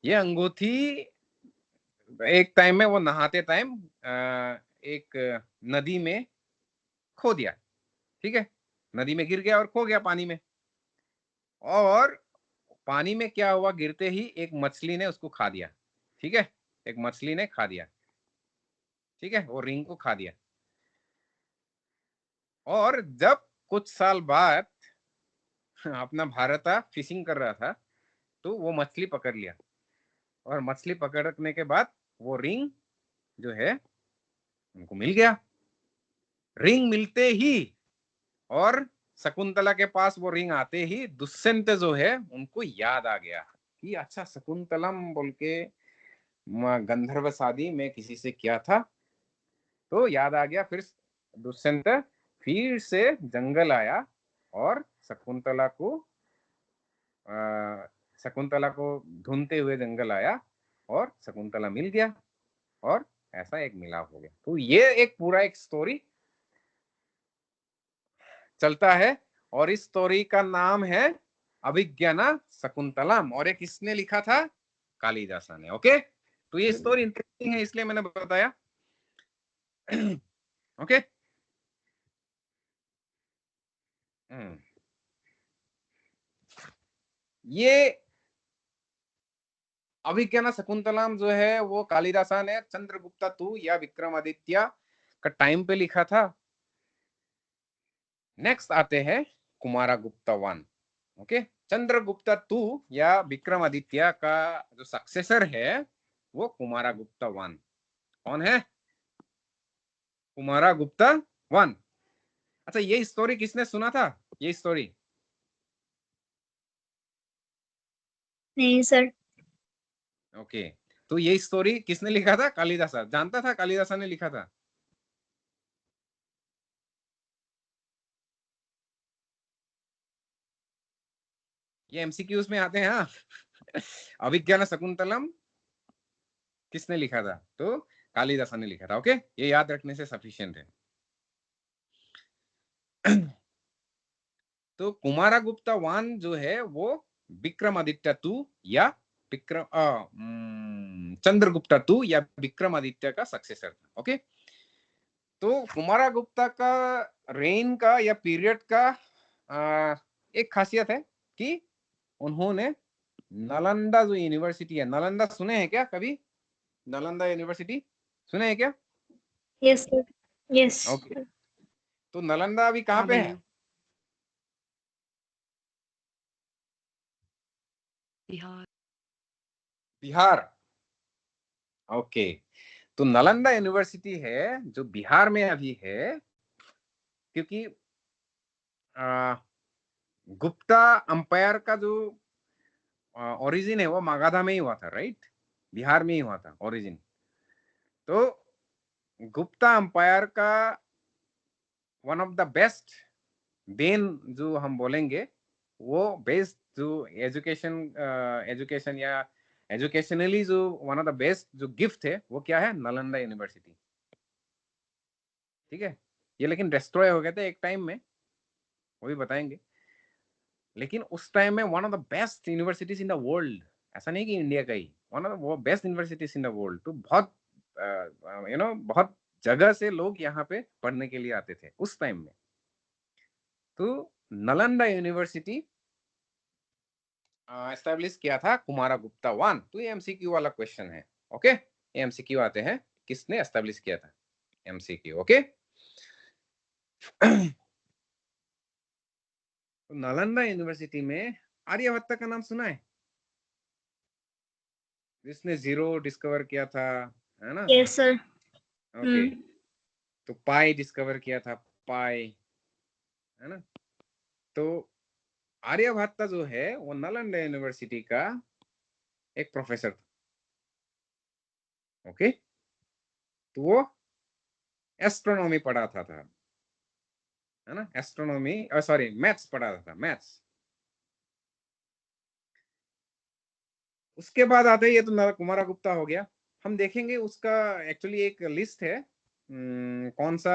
ये अंगूठी एक टाइम में वो नहाते टाइम एक नदी में खो दिया, ठीक है, नदी में गिर गया और खो गया पानी में। और पानी में क्या हुआ, गिरते ही एक मछली ने उसको खा दिया, ठीक है, एक मछली ने खा दिया, ठीक है, वो रिंग को खा दिया। और जब कुछ साल बाद अपना भारत फिशिंग कर रहा था, तो वो मछली पकड़ लिया, और मछली पकड़ने के बाद वो रिंग जो है उनको मिल गया। रिंग मिलते ही और शकुंतला के पास वो रिंग आते ही दुष्यंत जो है उनको याद आ गया कि अच्छा, शकुंतलम बोल के गंधर्व शादी में किसी से किया था, तो याद आ गया। फिर दुष्यंत फिर से जंगल आया और शकुंतला को ढूंढते हुए जंगल आया, और शकुंतला मिल गया, और ऐसा एक मिलाप हो गया। तो ये एक पूरा एक स्टोरी चलता है, और इस स्टोरी का नाम है अभिज्ञाना शकुंतलम, और ये किसने लिखा था? कालिदासा ने, ओके। तो ये स्टोरी इंटरेस्टिंग है इसलिए मैंने बताया। ओके। ये अभिज्ञाना शकुंतलम जो है वो कालिदासा ने चंद्रगुप्ता टू या विक्रमादित्य का टाइम पे लिखा था। नेक्स्ट आते हैं कुमारगुप्ता वन, ओके। चंद्रगुप्ता टू या विक्रमादित्य का जो सक्सेसर है वो कुमारगुप्ता वन। कौन है? कुमारगुप्ता वन। अच्छा, ये स्टोरी किसने सुना था? ये स्टोरी नहीं सर। ओके। तो ये स्टोरी किसने लिखा था? कालिदासा। जानता था कालिदासा ने लिखा था? ये एमसीक्यूज में आते हैं, हाँ। अभिज्ञान शकुंतलम किसने लिखा था? तो कालिदासा ने लिखा था, ओके। ये याद रखने से सफिशिएंट है। तो कुमारगुप्ता वन जो है वो विक्रमादित्य टू या चंद्रगुप्ता टू या विक्रमादित्य का सक्सेसर था, ओके। तो कुमारगुप्ता का रेन का या पीरियड का एक खासियत है कि उन्होंने नालंदा जो यूनिवर्सिटी है, नालंदा सुने हैं क्या कभी? नालंदा यूनिवर्सिटी सुने हैं क्या? Yes sir. यस। ओके। तो नालंदा अभी कहाँ हाँ पे है? भैया। बिहार। बिहार। ओके। तो नालंदा यूनिवर्सिटी है जो बिहार में अभी है, क्योंकि गुप्ता अंपायर का जो ओरिजिन है वो मगधा में ही हुआ था, राइट? बिहार में ही हुआ था ओरिजिन। तो गुप्ता अंपायर का one of the best then जो हम बोलेंगे, वो बेस्ट जो एजुकेशन या एजुकेशनली जो वन ऑफ द बेस्ट जो गिफ्ट है वो क्या है, नालंदा यूनिवर्सिटी। ठीक है, ये लेकिन डिस्ट्रॉय हो गए थे एक टाइम में, वो भी बताएंगे। लेकिन उस टाइम में one of the best universities in the world, ऐसा नहीं कि इंडिया का ही, one of the best universities in the world. तो बहुत बहुत जगह से लोग यहाँ पे पढ़ने के लिए आते थे उस टाइम में। तो नालंदा यूनिवर्सिटी एस्टेब्लिश किया था कुमारगुप्ता वन। तो ये एमसीक्यू वाला क्वेश्चन है। ओके, ये एमसीक्यू आते हैं, किसने एस्टेब्लिश किया था, एमसीक्यू। ओके, तो नालंदा यूनिवर्सिटी में आर्यभट्ट का नाम सुना है, जिसने जीरो डिस्कवर किया था, है ना? Yes, sir. ओके, तो पाई डिस्कवर किया था, पाई, है ना? तो आर्यभट्ट जो है वो नालंदा यूनिवर्सिटी का एक प्रोफेसर था। ओके, तो वो एस्ट्रोनॉमी पढ़ाता था, है ना? एस्ट्रोनॉमी, सॉरी, मैथ्स पढ़ाता था, मैथ्स। उसके बाद आते, ये तो कुमारगुप्ता हो गया। हम देखेंगे उसका एक्चुअली एक लिस्ट है, कौन सा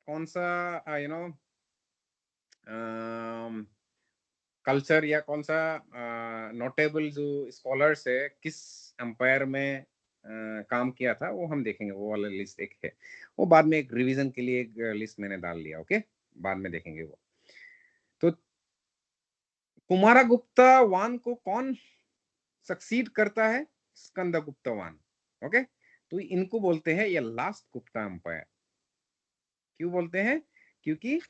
यू नो कल्चर या कौन सा नोटेबल जो स्कॉलर्स है किस एम्पायर में काम किया था, वो हम देखेंगे। वो वाला लिस्ट एक है, वो बाद में एक रिवीजन के लिए एक लिस्ट मैंने डाल लिया। ओके, बाद में देखेंगे वो। तो कुमारगुप्ता वान को कौन सक्सीड करता है, स्कंदगुप्ता वान। ओके, तो इनको बोलते हैं ये लास्ट गुप्ता एम्पायर। क्यों बोलते हैं? क्योंकि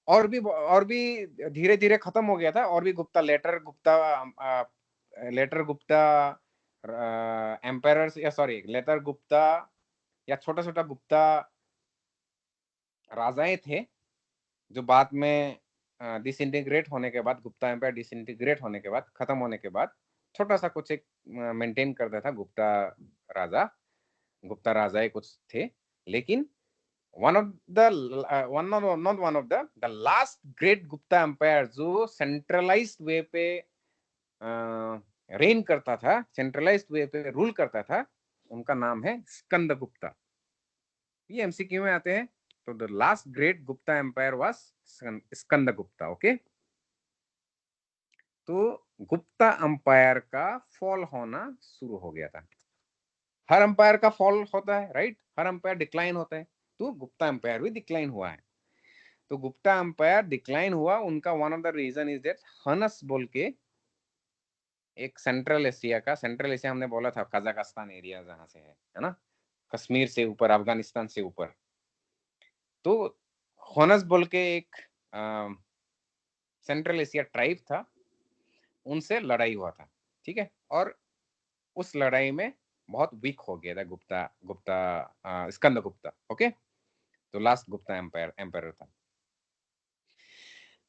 और भी धीरे धीरे खत्म हो गया था, और भी गुप्ता, लेटर गुप्ता एम्पायर्स, या सॉरी लेटर गुप्ता या छोटा छोटा गुप्ता राजाएं थे, जो बाद में डिसइंटीग्रेट होने के बाद, गुप्ता एम्पायर डिसइंटीग्रेट होने के बाद, खत्म होने के बाद, छोटा सा कुछ एक मेंटेन करता था गुप्ता राजा, गुप्ता राजाएं कुछ थे। लेकिन one of the not one of the last great Gupta empire जो सेंट्रलाइज्ड वे पे रेन करता था, सेंट्रलाइज्ड वे पे रूल करता था, उनका नाम है स्कंदगुप्ता। ये एमसीक्यू में आते हैं। तो the last great Gupta empire was Skandagupta. Okay, तो गुप्ता अंपायर का फॉल होना शुरू हो गया था। हर अंपायर का फॉल होता है, राइट? हर अंपायर डिक्लाइन होता है, तो गुप्ता अंपायर भी डिक्लाइन हुआ है। तो गुप्ता अंपायर डिक्लाइन हुआ, उनका one of the reason is that Huns बोल के एक सेंट्रल एशिया हमने बोला था, कजाकिस्तान एरिया जहां से है ना, कश्मीर से ऊपर, अफगानिस्तान से ऊपर। तो हनस बोल के एक सेंट्रल एशिया ट्राइब था, उनसे लड़ाई हुआ था। ठीक है, और उस लड़ाई में बहुत वीक हो गया था स्कंदगुप्ता। ओके, तो लास्ट गुप्ता एम्पायर था।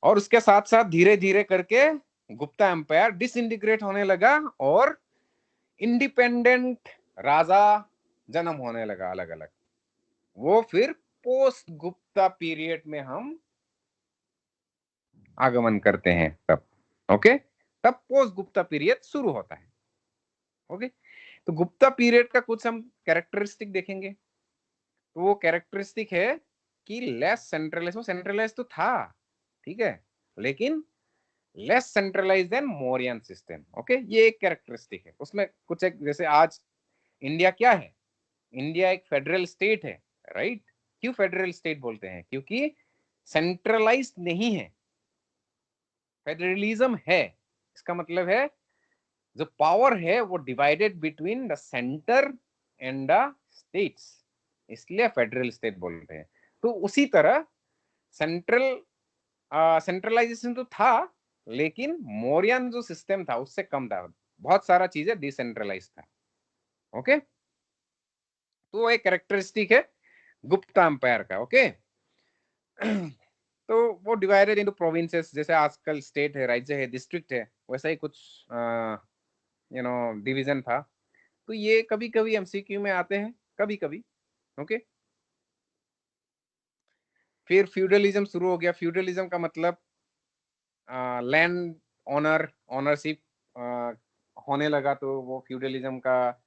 और उसके साथ साथ धीरे धीरे करके गुप्ता एम्पायर डिसइंटीग्रेट होने लगा, और इंडिपेंडेंट राजा जन्म होने लगा अलग अलग। वो फिर पोस्ट गुप्ता पीरियड में हम आगमन करते हैं तब। ओके, तब पोस्ट गुप्ता पीरियड शुरू होता है। ओके, तो गुप्ता पीरियड का कुछ हम कैरेक्टरिस्टिक देखेंगे। तो वो कैरेक्टरिस्टिक है कि लेस सेंट्रलाइज, वो सेंट्रलाइज तो था, ठीक है, लेकिन less centralise then Mauryan system. Okay, ये एक कैरेक्टरिस्टिक है उसमें। कुछ एक, जैसे आज इंडिया क्या है, इंडिया एक फेडरल स्टेट है, राइट? क्यों फेडरल स्टेट बोलते हैं? क्योंकि सेंट्रलाइज नहीं है, फेडरलिज्म है। इसका मतलब है जो पावर है वो divided between the centre and the states, इसलिए फेडरल स्टेट बोलते हैं। तो उसी तरह सेंट्रल सेंट्रलाइजेशन तो था, लेकिन मौर्यन जो सिस्टम था उससे कम था, बहुत सारा चीजें डिसेंट्रलाइज था। ओके, तो एक कैरेक्टरिस्टिक है गुप्ता एम्पायर का। ओके, तो वो डिवाइडेड इनटू प्रोविंसेस, जैसे आजकल स्टेट है, राज्य है, डिस्ट्रिक्ट है, वैसा ही कुछ डिवीजन था। तो ये कभी कभी एमसीक्यू में आते हैं। कभी कभी। ओके, फिर फ्यूडलिज्म शुरू हो गया। फ्यूडलिज्म का मतलब लैंड ओनर ओनरशिप होने लगा, तो वो फ्यूडलिज्म का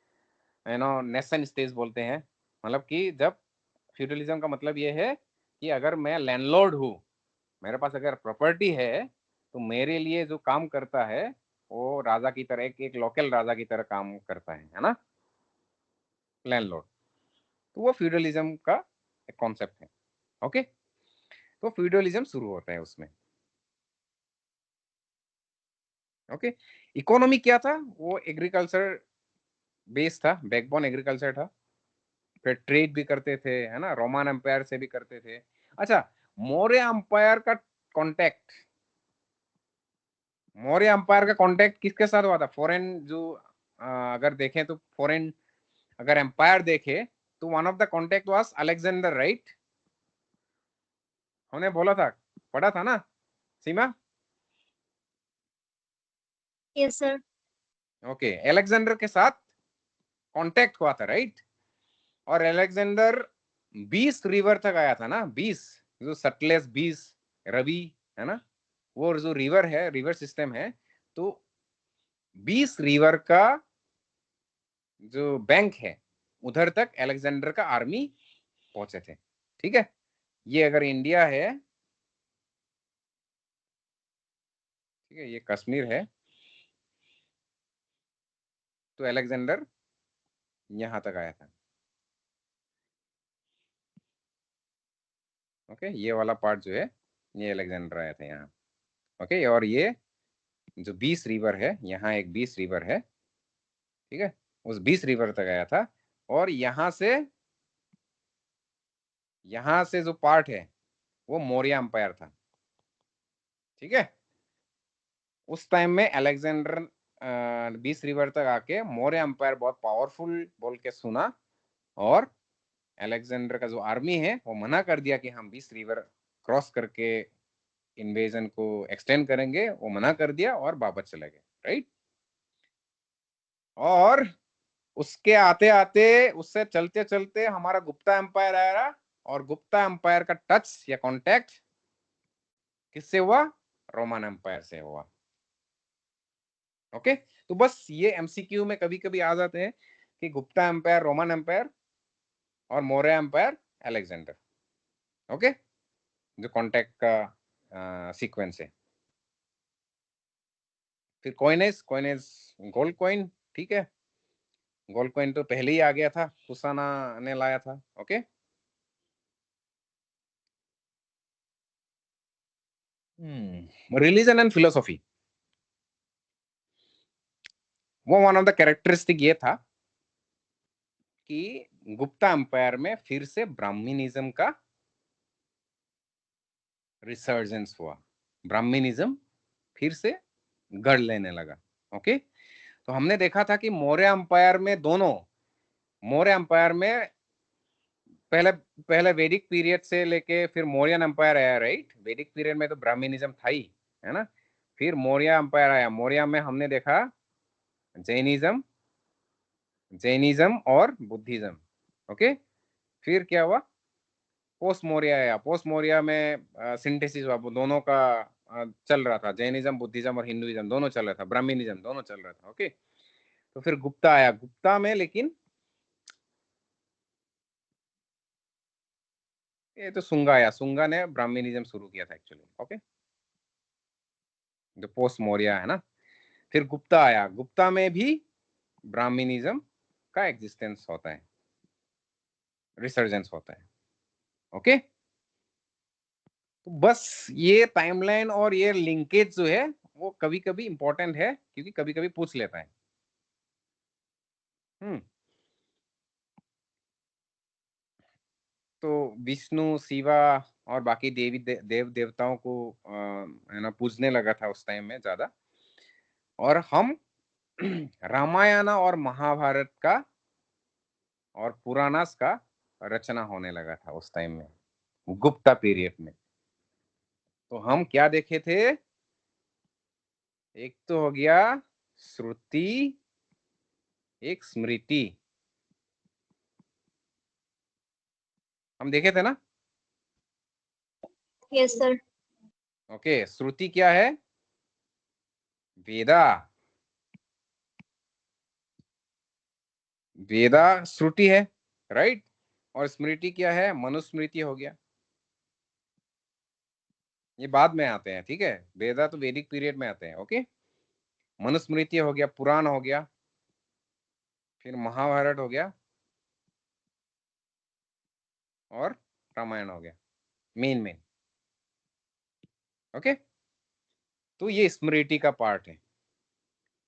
नेशन स्टेज बोलते हैं। मतलब कि जब फ्यूडलिज्म का मतलब ये है कि अगर मैं लैंडलॉर्ड हूँ, मेरे पास अगर प्रॉपर्टी है, तो मेरे लिए जो काम करता है वो राजा की तरह, एक लोकल राजा की तरह काम करता है ना, लैंडलॉर्ड। तो वो फ्यूडलिज्म का एक कॉन्सेप्ट है। ओके, तो फ्यूडलिज्म शुरू होता है उसमें। ओके, इकोनॉमी क्या था? वो एग्रीकल्चर बेस था, बैकबोन एग्रीकल्चर था। फिर ट्रेड भी करते थे, है ना, रोमन एम्पायर से भी करते थे। अच्छा, मौर्य एम्पायर का कांटेक्ट, मौर्य एम्पायर का कांटेक्ट किसके साथ हुआ था? फॉरेन जो अगर देखें तो फॉरेन अगर एम्पायर देखे तो one of the contact was Alexander, right? हमने बोला था, पढ़ा था ना Seema? Yes sir. Okay, Alexander के साथ कांटेक्ट हुआ था, राइट? और अलेक्जेंडर 20 रिवर तक आया था ना, 20, जो सटलेस 20 रवि, है ना, वो जो रिवर है, रिवर सिस्टम है, तो 20 रिवर का जो बैंक है उधर तक अलेक्जेंडर का आर्मी पहुंचे थे। ठीक है, ये अगर इंडिया है, ठीक है, ये कश्मीर है, तो अलेक्जेंडर यहां तक आया था। ओके, ये वाला पार्ट जो है, ये अलेक्जेंडर आया था यहाँ। ओके, और ये जो 20 रिवर है, यहाँ एक 20 रिवर है, ठीक है, उस 20 रिवर तक आया था। और यहाँ से जो पार्ट है वो मौर्य एम्पायर था। ठीक है, उस टाइम में अलेक्जेंडर 20 रिवर तक आके मौर्य एम्पायर बहुत पावरफुल बोल के सुना, और अलेक्जेंडर का जो आर्मी है वो मना कर दिया कि हम 20 रिवर क्रॉस करके इन्वेजन को एक्सटेंड करेंगे। वो मना कर दिया और वापस चले गए, राइट? और उसके आते आते, उससे चलते चलते हमारा गुप्ता एम्पायर आया, और गुप्ता एम्पायर का टच या कांटेक्ट किससे हुआ? रोमन एम्पायर से हुआ। ओके, तो बस ये एमसीक्यू में कभी कभी आ जाते हैं कि गुप्ता एम्पायर रोमन एम्पायर और मौर्य एम्पायर अलेक्जेंडर। ओके, जो कांटेक्ट का सीक्वेंस है। फिर कॉइनेज, कॉइनेज गोल्ड कॉइन, ठीक है, गोल्ड कॉइन तो पहले ही आ गया था, कुसाना ने लाया था। ओके, रिलीजन एंड फिलोसॉफी, वो वन ऑफ द कैरेक्टरिस्टिक ये था कि गुप्ता एम्पायर में फिर से ब्राह्मणिज्म का रिसर्जेंस हुआ, ब्राह्मणिज्म फिर से गढ़ लेने लगा। ओके, तो हमने देखा था कि मौर्य एम्पायर में दोनों, मौर्य एम्पायर में पहले पहले वैदिक पीरियड से लेके फिर मौर्यन एम्पायर आया, राइट? वैदिक पीरियड में तो ब्राह्मणिज्म था ही, है ना। फिर मौर्य एम्पायर आया, मौर्य में हमने देखा जैनिज्म, जैनिज्म और बुद्धिज्म। ओके, फिर क्या हुआ? पोस्ट मौर्य आया, पोस्ट मौर्य में सिंथेसिस हुआ, दोनों का चल रहा था, जैनिज्म बुद्धिज्म और हिंदुइज्म दोनों चल रहा था, ब्राह्मणिज्म दोनों चल रहा था। ओके, तो फिर गुप्ता आया, गुप्ता में लेकिन ये तो सुंगा आया, सुंगा ने ब्राह्मणिज्म शुरू किया था एक्चुअली। ओके, जो पोस्ट मौर्य है ना। फिर गुप्ता आया, गुप्ता में भी ब्राह्मणिज्म का एग्जिस्टेंस होता है, रिसर्जेंस होता है। ओके, तो बस ये टाइमलाइन और ये लिंकेज जो है वो कभी कभी इंपॉर्टेंट है, क्योंकि कभी कभी पूछ लेता है। हम्म, तो विष्णु, शिवा और बाकी देव देवताओं को है ना पूजने लगा था उस टाइम में ज्यादा। और हम रामायण और महाभारत का और पुराणास का रचना होने लगा था उस टाइम में, गुप्ता पीरियड में। तो हम क्या देखे थे? एक तो हो गया श्रुति, एक स्मृति, हम देखे थे ना? Yes sir. ओके, श्रुति क्या है? वेदा। वेदा श्रुति है, राइट। और स्मृति क्या है? मनुस्मृति हो गया। ये बाद में आते हैं, ठीक है। वेदा तो वैदिक पीरियड में आते हैं। ओके, मनुस्मृति हो गया, पुराण हो गया, फिर महाभारत हो गया, और रामायण हो गया, मेन मेन। ओके, तो ये स्मृति का पार्ट है।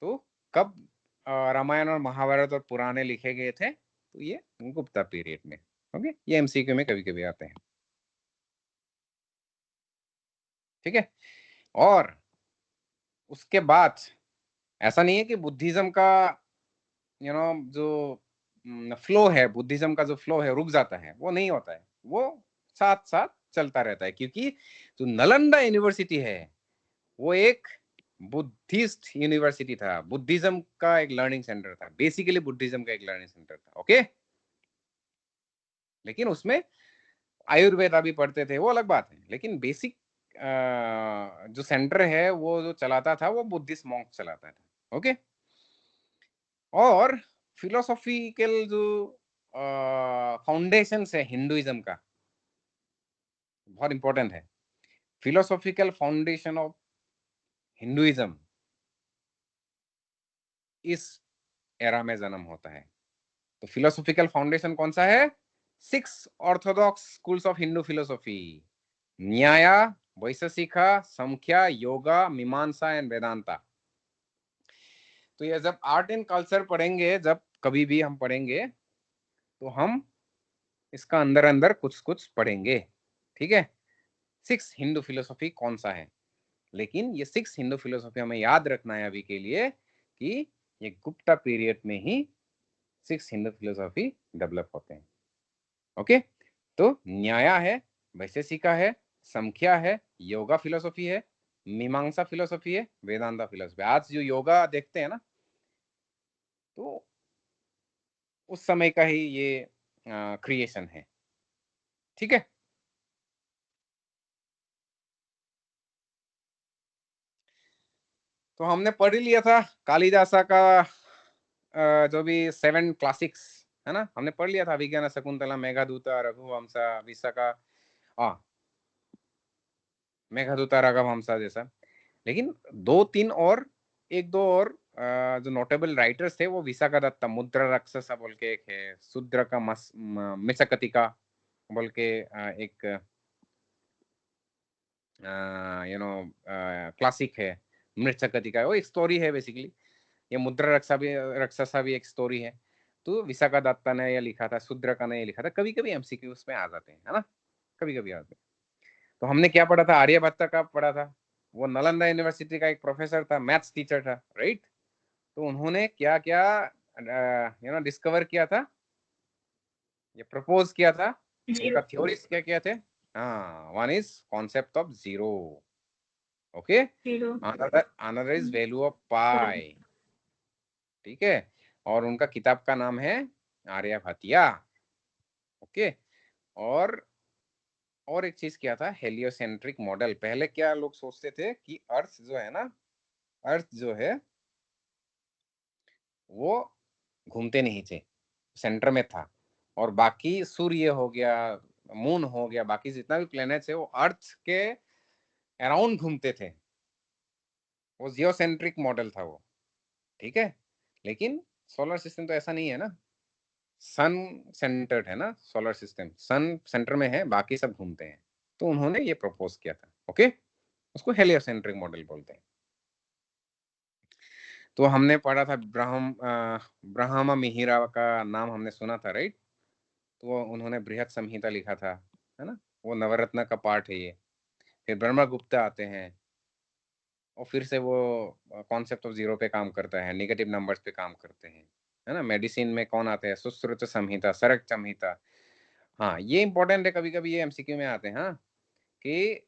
तो कब रामायण और महाभारत और पुराने लिखे गए थे? तो ये गुप्ता पीरियड में। ओके, ये एमसीक्यू में कभी कभी आते हैं, ठीक है। और उसके बाद ऐसा नहीं है कि बुद्धिज्म का जो फ्लो है, बुद्धिज्म का जो फ्लो है रुक जाता है, वो नहीं होता है। वो साथ साथ चलता रहता है, क्योंकि जो नालंदा यूनिवर्सिटी है वो एक बुद्धिस्ट यूनिवर्सिटी था, बुद्धिज्म का एक लर्निंग सेंटर था, बेसिकली बुद्धिज्म का एक लर्निंग सेंटर था। ओके, लेकिन उसमें आयुर्वेदा भी पढ़ते थे, वो अलग बात है। लेकिन बेसिक जो सेंटर है वो जो चलाता था वो बुद्धिस्ट मॉन्क चलाता था। ओके, और फिलोसॉफिकल जो फाउंडेशन है हिंदुइज्म का, बहुत इंपॉर्टेंट है। फिलोसॉफिकल फाउंडेशन ऑफ हिंदुइज्म इस एरा में जन्म होता है। तो फिलोसॉफिकल फाउंडेशन कौन सा है? 6 orthodox schools of Hindu philosophy, Nyaya, Vaisheshika, Samkhya, Yoga, मीमांसा एंड वेदांता। तो ये जब आर्ट एंड कल्चर पढ़ेंगे, जब कभी भी हम पढ़ेंगे, तो हम इसका अंदर अंदर कुछ कुछ पढ़ेंगे, ठीक है। 6 हिंदू फिलोसॉफी कौन सा है? लेकिन ये 6 हिंदू फिलोसॉफी हमें याद रखना है अभी के लिए कि ये गुप्ता पीरियड में ही 6 हिंदू फिलोसॉफी डेवलप होते हैं। ओके, तो न्याया है, वैशेषिका है, संख्या है, योगा फिलोसॉफी है, मीमांसा फिलोसॉफी है, वेदांता फिलोसॉफी। आज जो योगा देखते हैं ना, तो उस समय का ही ये क्रिएशन है, ठीक है। तो हमने पढ़ ही लिया था कालिदासा का जो भी 7 क्लासिक्स है ना, हमने पढ़ लिया था। विज्ञान शकुंतला, मेघदूता, रघुवंशा, विशाखा, मेघदूता, रघुवंशा जैसा। लेकिन दो तीन और, एक दो और जो नोटेबल राइटर्स थे, वो विशाखा दत्ता, मुद्रा राक्षसा बोल के एक है, शूद्र का मिसकतिका बोल के एक क्लासिक है, मृच्छकतिका, वो एक स्टोरी है बेसिकली। ये मुद्रा राक्षसा भी एक स्टोरी है। तो विशाखा दत्ता ने ये लिखा था, शूद्र का ने ये लिखा था। कभी कभी एमसीक्यूज में आ जाते हैं, है ना, कभी कभी आते हैं। तो हमने क्या पढ़ा था? आर्यभट्ट का पढ़ा था। वो नालंदा यूनिवर्सिटी का एक प्रोफेसर था, मैथ्स टीचर था, राइट। तो उन्होंने क्या क्या डिस्कवर किया था, ये प्रपोज किया था। उनका थ्योरीज क्या क्या थे? हाँ, one is concept of zero, okay, zero. Another is value of pi, ठीक है। और उनका किताब का नाम है आर्यभटिया, ओके। और और एक चीज क्या था? Heliocentric model. पहले क्या लोग सोचते थे कि अर्थ जो है ना, अर्थ जो है वो घूमते नहीं थे, सेंटर में था। और बाकी सूर्य हो गया, मून हो गया, बाकी जितना भी प्लेनेट्स है वो अर्थ के अराउंड घूमते थे। वो जियोसेंट्रिक मॉडल था वो, ठीक है। लेकिन सोलर सिस्टम तो ऐसा नहीं है ना, सन सेंटर्ड है ना सोलर सिस्टम, सन सेंटर में है, बाकी सब घूमते हैं। तो उन्होंने ये प्रपोज किया था, ओके। उसको हेलियोसेंट्रिक मॉडल बोलते हैं। तो हमने पढ़ा था ब्रह्म मिहिरा का नाम हमने सुना था, राइट। तो उन्होंने बृहद संहिता लिखा था, है ना। वो नवरत्न का पार्ट है ये। फिर ब्रह्मगुप्त आते हैं, और फिर से वो कॉन्सेप्ट ऑफ जीरो पे काम करता है, नेगेटिव नंबर्स पे काम करते हैं, है ना। मेडिसिन में कौन आते हैं? सुश्रुत संहिता, सरक संहिता। हाँ, ये इंपॉर्टेंट है, कभी कभी ये एमसीक्यू में आते हैं, हाँ, कि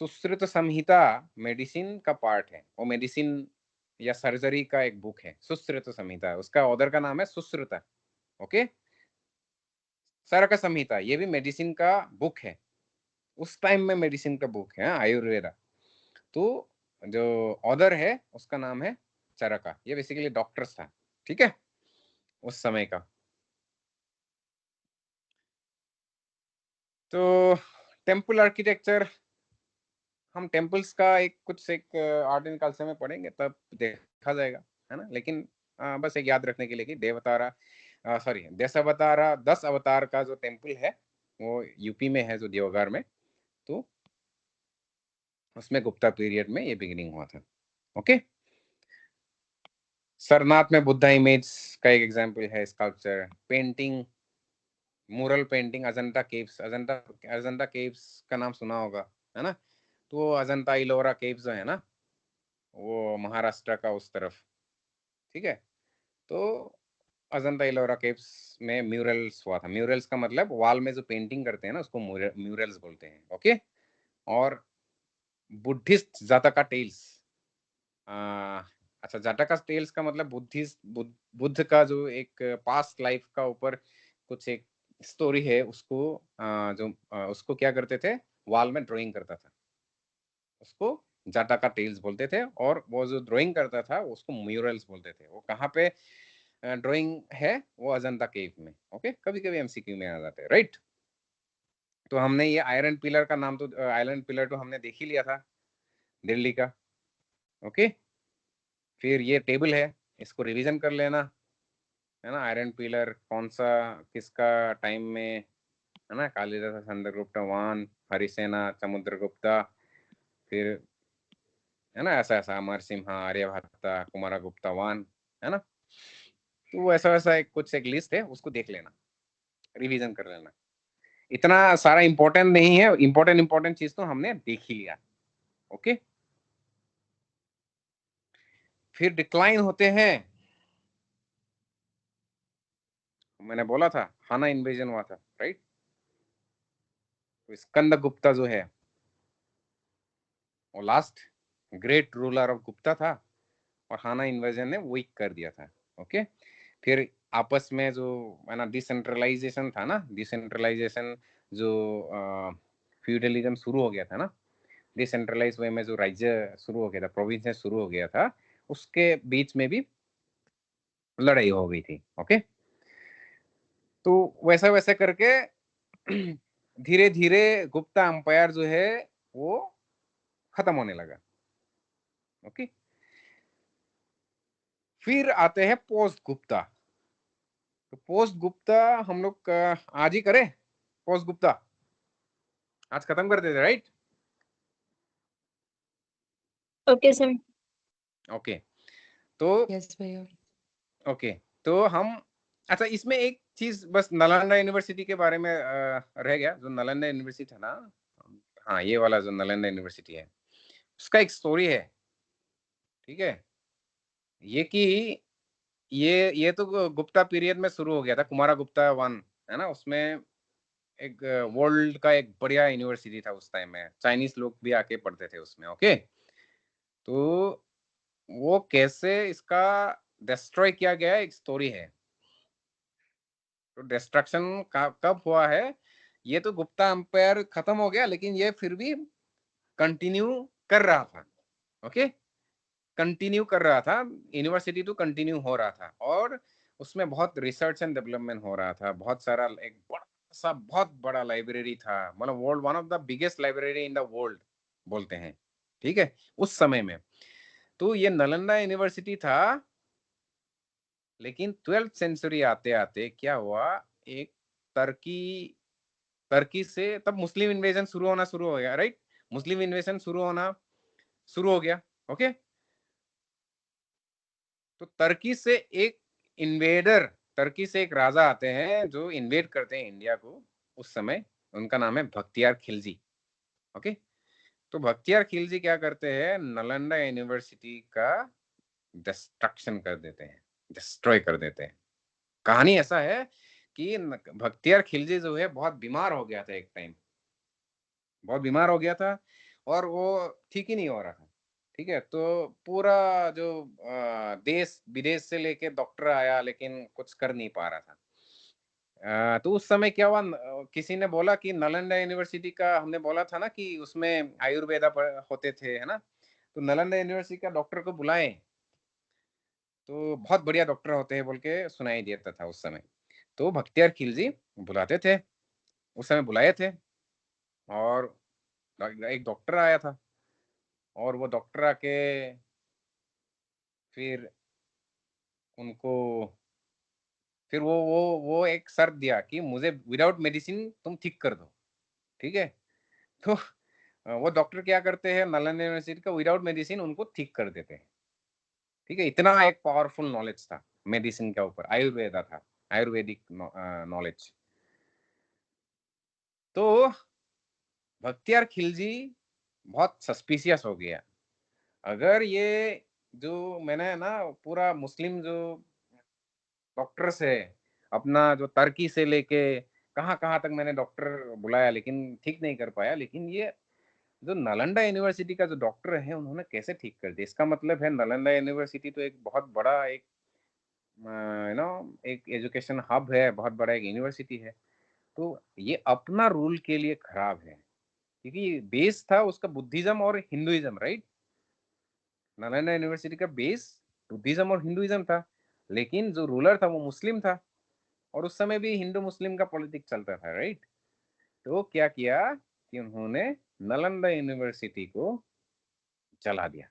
सुश्रुत संहिता मेडिसिन का पार्ट है। वो मेडिसिन या सर्जरी का एक बुक है, सुश्रुत संहिता, उसका ऑथर का नाम है सुश्रुता, ओके। चरक संहिता, ये भी मेडिसिन का बुक है, उस टाइम में मेडिसिन का बुक है, आयुर्वेदा। तो जो ऑथर है उसका नाम है चरका, ये बेसिकली डॉक्टर्स था, ठीक है, उस समय का। तो टेम्पल आर्किटेक्चर, हम टेम्पल्स का एक आर्ट एंड कल्चर में पढ़ेंगे तब देखा जाएगा, है ना। लेकिन बस एक याद रखने के लिए कि दशावतारा 10 अवतार का जो टेम्पल है वो यूपी में है, जो देवघर में। तो उसमें गुप्ता पीरियड में ये बिगिनिंग हुआ था। ओके। सरनाथ में बुद्धा इमेज का एक एग्जाम्पल है, स्कल्पचर, पेंटिंग, मुरल painting, Ajanta caves. Ajanta caves का नाम सुना होगा, है ना। तो अजंता इलोरा केव्स जो है ना, वो महाराष्ट्र का उस तरफ, ठीक है। तो अजंता इलोरा केव्स में म्यूरल्स हुआ था। म्यूरल्स का मतलब वॉल में जो पेंटिंग करते हैं ना, उसको म्यूरल्स बोलते हैं। ओके। और बुद्धिस्ट जातका टेल्स, अच्छा, जाटका टेल्स का मतलब बुद्ध का जो एक पास्ट लाइफ का ऊपर कुछ एक स्टोरी है, उसको उसको क्या करते थे, वॉल में ड्राइंग करता था, उसको जाटका टेल्स बोलते थे। और वो जो ड्राइंग करता था उसको म्यूरल्स बोलते थे। वो कहाँ पे ड्राइंग है, वो अजंता केव में। ओके, कभी कभी एमसीक्यू में आ जाते हैं, राइट। तो हमने ये आयरन पिलर का नाम, तो आयरन पिलर तो हमने देख ही लिया था, दिल्ली का। ओके। फिर ये टेबल है, इसको रिवीजन कर लेना, है ना। आयरन पिलर कौन सा, किसका टाइम में, है ना। कालिदास, चंद्रगुप्त वन, हरिसेना, समुद्रगुप्ता, फिर, है ना, ऐसा ऐसा, अमर सिम्हा, आर्यभट्टा, कुमारगुप्ता वन, है ना। तो ऐसा वैसा कुछ एक लिस्ट है, उसको देख लेना, रिवीजन कर लेना। इतना सारा इंपॉर्टेंट नहीं है, इंपॉर्टेंट चीज तो हमने देख ही लिया। ओके। फिर डिक्लाइन होते हैं, मैंने बोला था हाना इन्वेजन हुआ था, राइट। तो स्कंद गुप्ता जो है वो last great ruler of Gupta था, और हाना इन्वेजन ने वीक कर दिया था। ओके। फिर आपस में जो, है ना, डिसेंट्रलाइजेशन था ना, डिसेंट्रलाइजेशन, जो फ्यूडलिज्म शुरू हो गया था ना, डिसेंट्रलाइज वे में जो राज्य शुरू हो गया था, प्रोविंस शुरू हो गया था, उसके बीच में भी लड़ाई हो गई थी। ओके। तो वैसा वैसा करके धीरे धीरे गुप्ता अंपायर जो है वो खत्म होने लगा। ओके। फिर आते हैं पोस्ट गुप्ता। तो पोस्ट गुप्ता हम लोग आज ही करें, पोस्ट गुप्ता आज खत्म कर देते, राइट। Okay sir. ओके। तो यस भैया। ओके, तो हम, अच्छा, इसमें एक चीज बस नालंदा यूनिवर्सिटी के बारे में रह गया, जो नालंदा यूनिवर्सिटी था ना, हाँ, ये वाला जो नालंदा यूनिवर्सिटी है, उसका एक स्टोरी है, ठीक है। ये कि ये तो गुप्ता पीरियड में शुरू हो गया था, कुमारा गुप्ता वन, है ना। उसमें एक वर्ल्ड का एक बढ़िया यूनिवर्सिटी था उस टाइम में, चाइनीज लोग भी आके पढ़ते थे उसमें। ओके। तो वो कैसे इसका डिस्ट्रॉय किया गया, एक स्टोरी है। तो डिस्ट्रक्शन कब हुआ है, ये तो गुप्ता अंपायर खत्म हो गया, लेकिन ये फिर भी कंटिन्यू कर रहा था। ओके, कंटिन्यू कर रहा था, यूनिवर्सिटी तो कंटिन्यू हो रहा था, और उसमें बहुत रिसर्च एंड डेवलपमेंट हो रहा था। बहुत सारा, एक बड़ा सा, बहुत बड़ा लाइब्रेरी था, मतलब world, one of the biggest library in the world बोलते हैं, ठीक है, उस समय में। तो ये नालंदा यूनिवर्सिटी था, लेकिन 12th सेंचुरी आते आते क्या हुआ, एक टर्की टर्की से तब मुस्लिम इन्वेजन शुरू हो गया, राइट। मुस्लिम इन्वेजन शुरू हो गया। ओके। तो टर्की से एक इन्वेडर, टर्की से एक राजा आते हैं जो इन्वेड करते हैं इंडिया को उस समय। उनका नाम है बख्तियार खिलजी। ओके। तो बख्तियार खिलजी क्या करते हैं, नालंदा यूनिवर्सिटी का डिस्ट्रक्शन कर देते हैं, डिस्ट्रॉय कर देते हैं। कहानी ऐसा है कि बख्तियार खिलजी जो है बहुत बीमार हो गया था, एक टाइम बहुत बीमार हो गया था, और वो ठीक ही नहीं हो रहा था, ठीक है। तो पूरा जो देश विदेश से लेके डॉक्टर आया, लेकिन कुछ कर नहीं पा रहा था। तो उस समय क्या हुआ, किसी ने बोला कि नालंदा यूनिवर्सिटी का, हमने बोला था ना कि उसमें आयुर्वेदा होते थे, है ना, तो नालंदा यूनिवर्सिटी का डॉक्टर को बुलाए, तो बहुत बढ़िया डॉक्टर होते हैं बोल के सुनाई देता था उस समय। तो बख्तियार खिलजी बुलाते थे, उस समय बुलाए थे, और एक डॉक्टर आया था, और वो डॉक्टर आके फिर उनको, फिर वो एक शर्त दिया कि मुझे विदाउट मेडिसिन तुम ठीक कर दो, ठीक है। तो वो डॉक्टर क्या करते हैं, नालंदा यूनिवर्सिटी का, विदाउट मेडिसिन उनको ठीक कर देते हैं, ठीक है। इतना एक पावरफुल नॉलेज था मेडिसिन के ऊपर, आयुर्वेदा था, आयुर्वेदिक नॉलेज। तो बख्तियार खिलजी बहुत सस्पिशियस हो गया। अगर ये जो मैंने ना पूरा मुस्लिम जो डॉक्टर्स है, अपना जो टर्की से लेके कहाँ कहाँ तक मैंने डॉक्टर बुलाया, लेकिन ठीक नहीं कर पाया, लेकिन ये जो नालंदा यूनिवर्सिटी का जो डॉक्टर है, उन्होंने कैसे ठीक कर दिया। इसका मतलब है नालंदा यूनिवर्सिटी तो एक बहुत बड़ा एक एक एजुकेशन हब है, बहुत बड़ा एक यूनिवर्सिटी है। तो ये अपना रूल के लिए खराब है, क्योंकि बेस था उसका बुद्धिज्म और हिंदुइज्म, राइट। नालंदा यूनिवर्सिटी का बेस बुद्धिज्म और हिंदुइज्म था, लेकिन जो रूलर था वो मुस्लिम था, और उस समय भी हिंदू मुस्लिम का पॉलिटिक्स चलता था, राइट। तो क्या किया कि उन्होंने नालंदा यूनिवर्सिटी को जला दिया,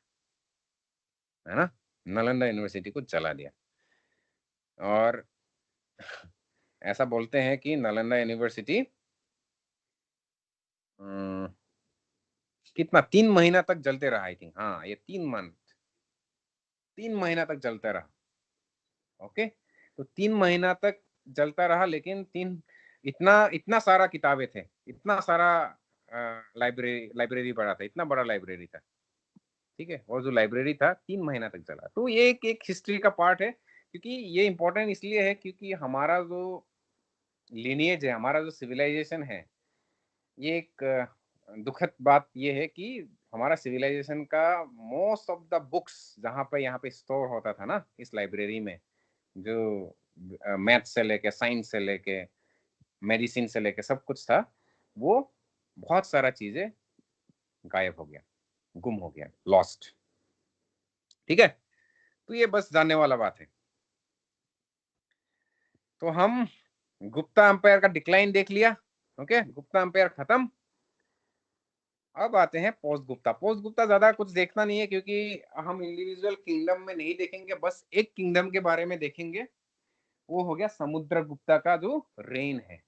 है ना, नालंदा यूनिवर्सिटी को जला दिया। और ऐसा बोलते हैं कि नालंदा यूनिवर्सिटी कितना 3 महीना तक जलते रहा, आई थिंक, हाँ, ये 3 मंथ, 3 महीना तक जलता रहा। ओके, तो 3 महीना तक जलता रहा, लेकिन इतना इतना सारा किताबें थे, इतना सारा लाइब्रेरी लाइब्रेरी बड़ा था, इतना बड़ा लाइब्रेरी था, ठीक है। और जो लाइब्रेरी था 3 महीना तक चला। तो ये एक हिस्ट्री का पार्ट है, क्योंकि ये इम्पोर्टेंट इसलिए है क्योंकि हमारा जो लिनिएज है, हमारा जो सिविलाइजेशन है, ये एक दुखद बात ये है कि हमारा सिविलाइजेशन का मोस्ट ऑफ द बुक्स जहाँ पे यहाँ पे स्टोर होता था ना इस लाइब्रेरी में, जो मैथ से लेके साइंस से लेके मेडिसिन से लेके सब कुछ था, वो बहुत सारा चीजें गायब हो गया, गुम हो गया, लॉस्ट, ठीक है। तो ये बस जानने वाला बात है। तो हम गुप्ता अंपायर का डिक्लाइन देख लिया, ओके, गुप्ता अंपायर खत्म। अब आते हैं पोस्ट गुप्ता। पोस्ट गुप्ता ज्यादा कुछ देखना नहीं है, क्योंकि हम इंडिविजुअल किंगडम में नहीं देखेंगे, बस एक किंगडम के बारे में देखेंगे, वो हो गया समुद्र गुप्ता का जो रेन है,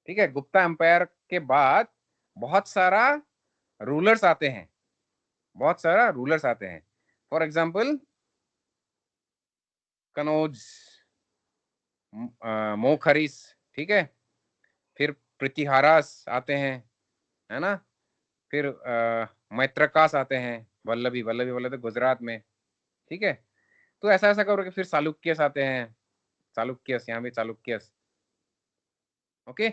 ठीक है। गुप्ता एम्पायर के बाद बहुत सारा रूलर्स आते हैं, बहुत सारा रूलर्स आते हैं। फॉर एग्जाम्पल कनौज, मोखरिस, ठीक है। फिर प्रतिहारास आते हैं, है ना। फिर मैत्रकास आते हैं, वल्लभी वल्लभी बोले तो गुजरात में, ठीक है। तो ऐसा ऐसा करोगे, फिर चालुक्यस आते हैं, चालुक्यस, यहाँ भी चालुक्यस, ओके।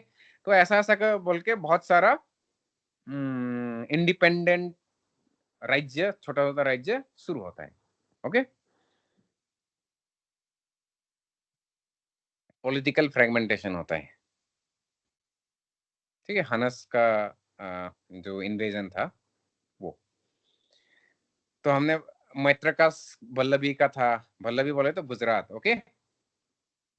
तो ऐसा ऐसा कर बोल के बहुत सारा इंडिपेंडेंट राज्य, छोटा छोटा राज्य शुरू होता है, ओके। पॉलिटिकल फ्रेगमेंटेशन होता है, ठीक है। हनस का जो इन्वेजन था वो, तो हमने मैत्रकास वल्लभी का था, वल्लभी बोले तो गुजरात, ओके।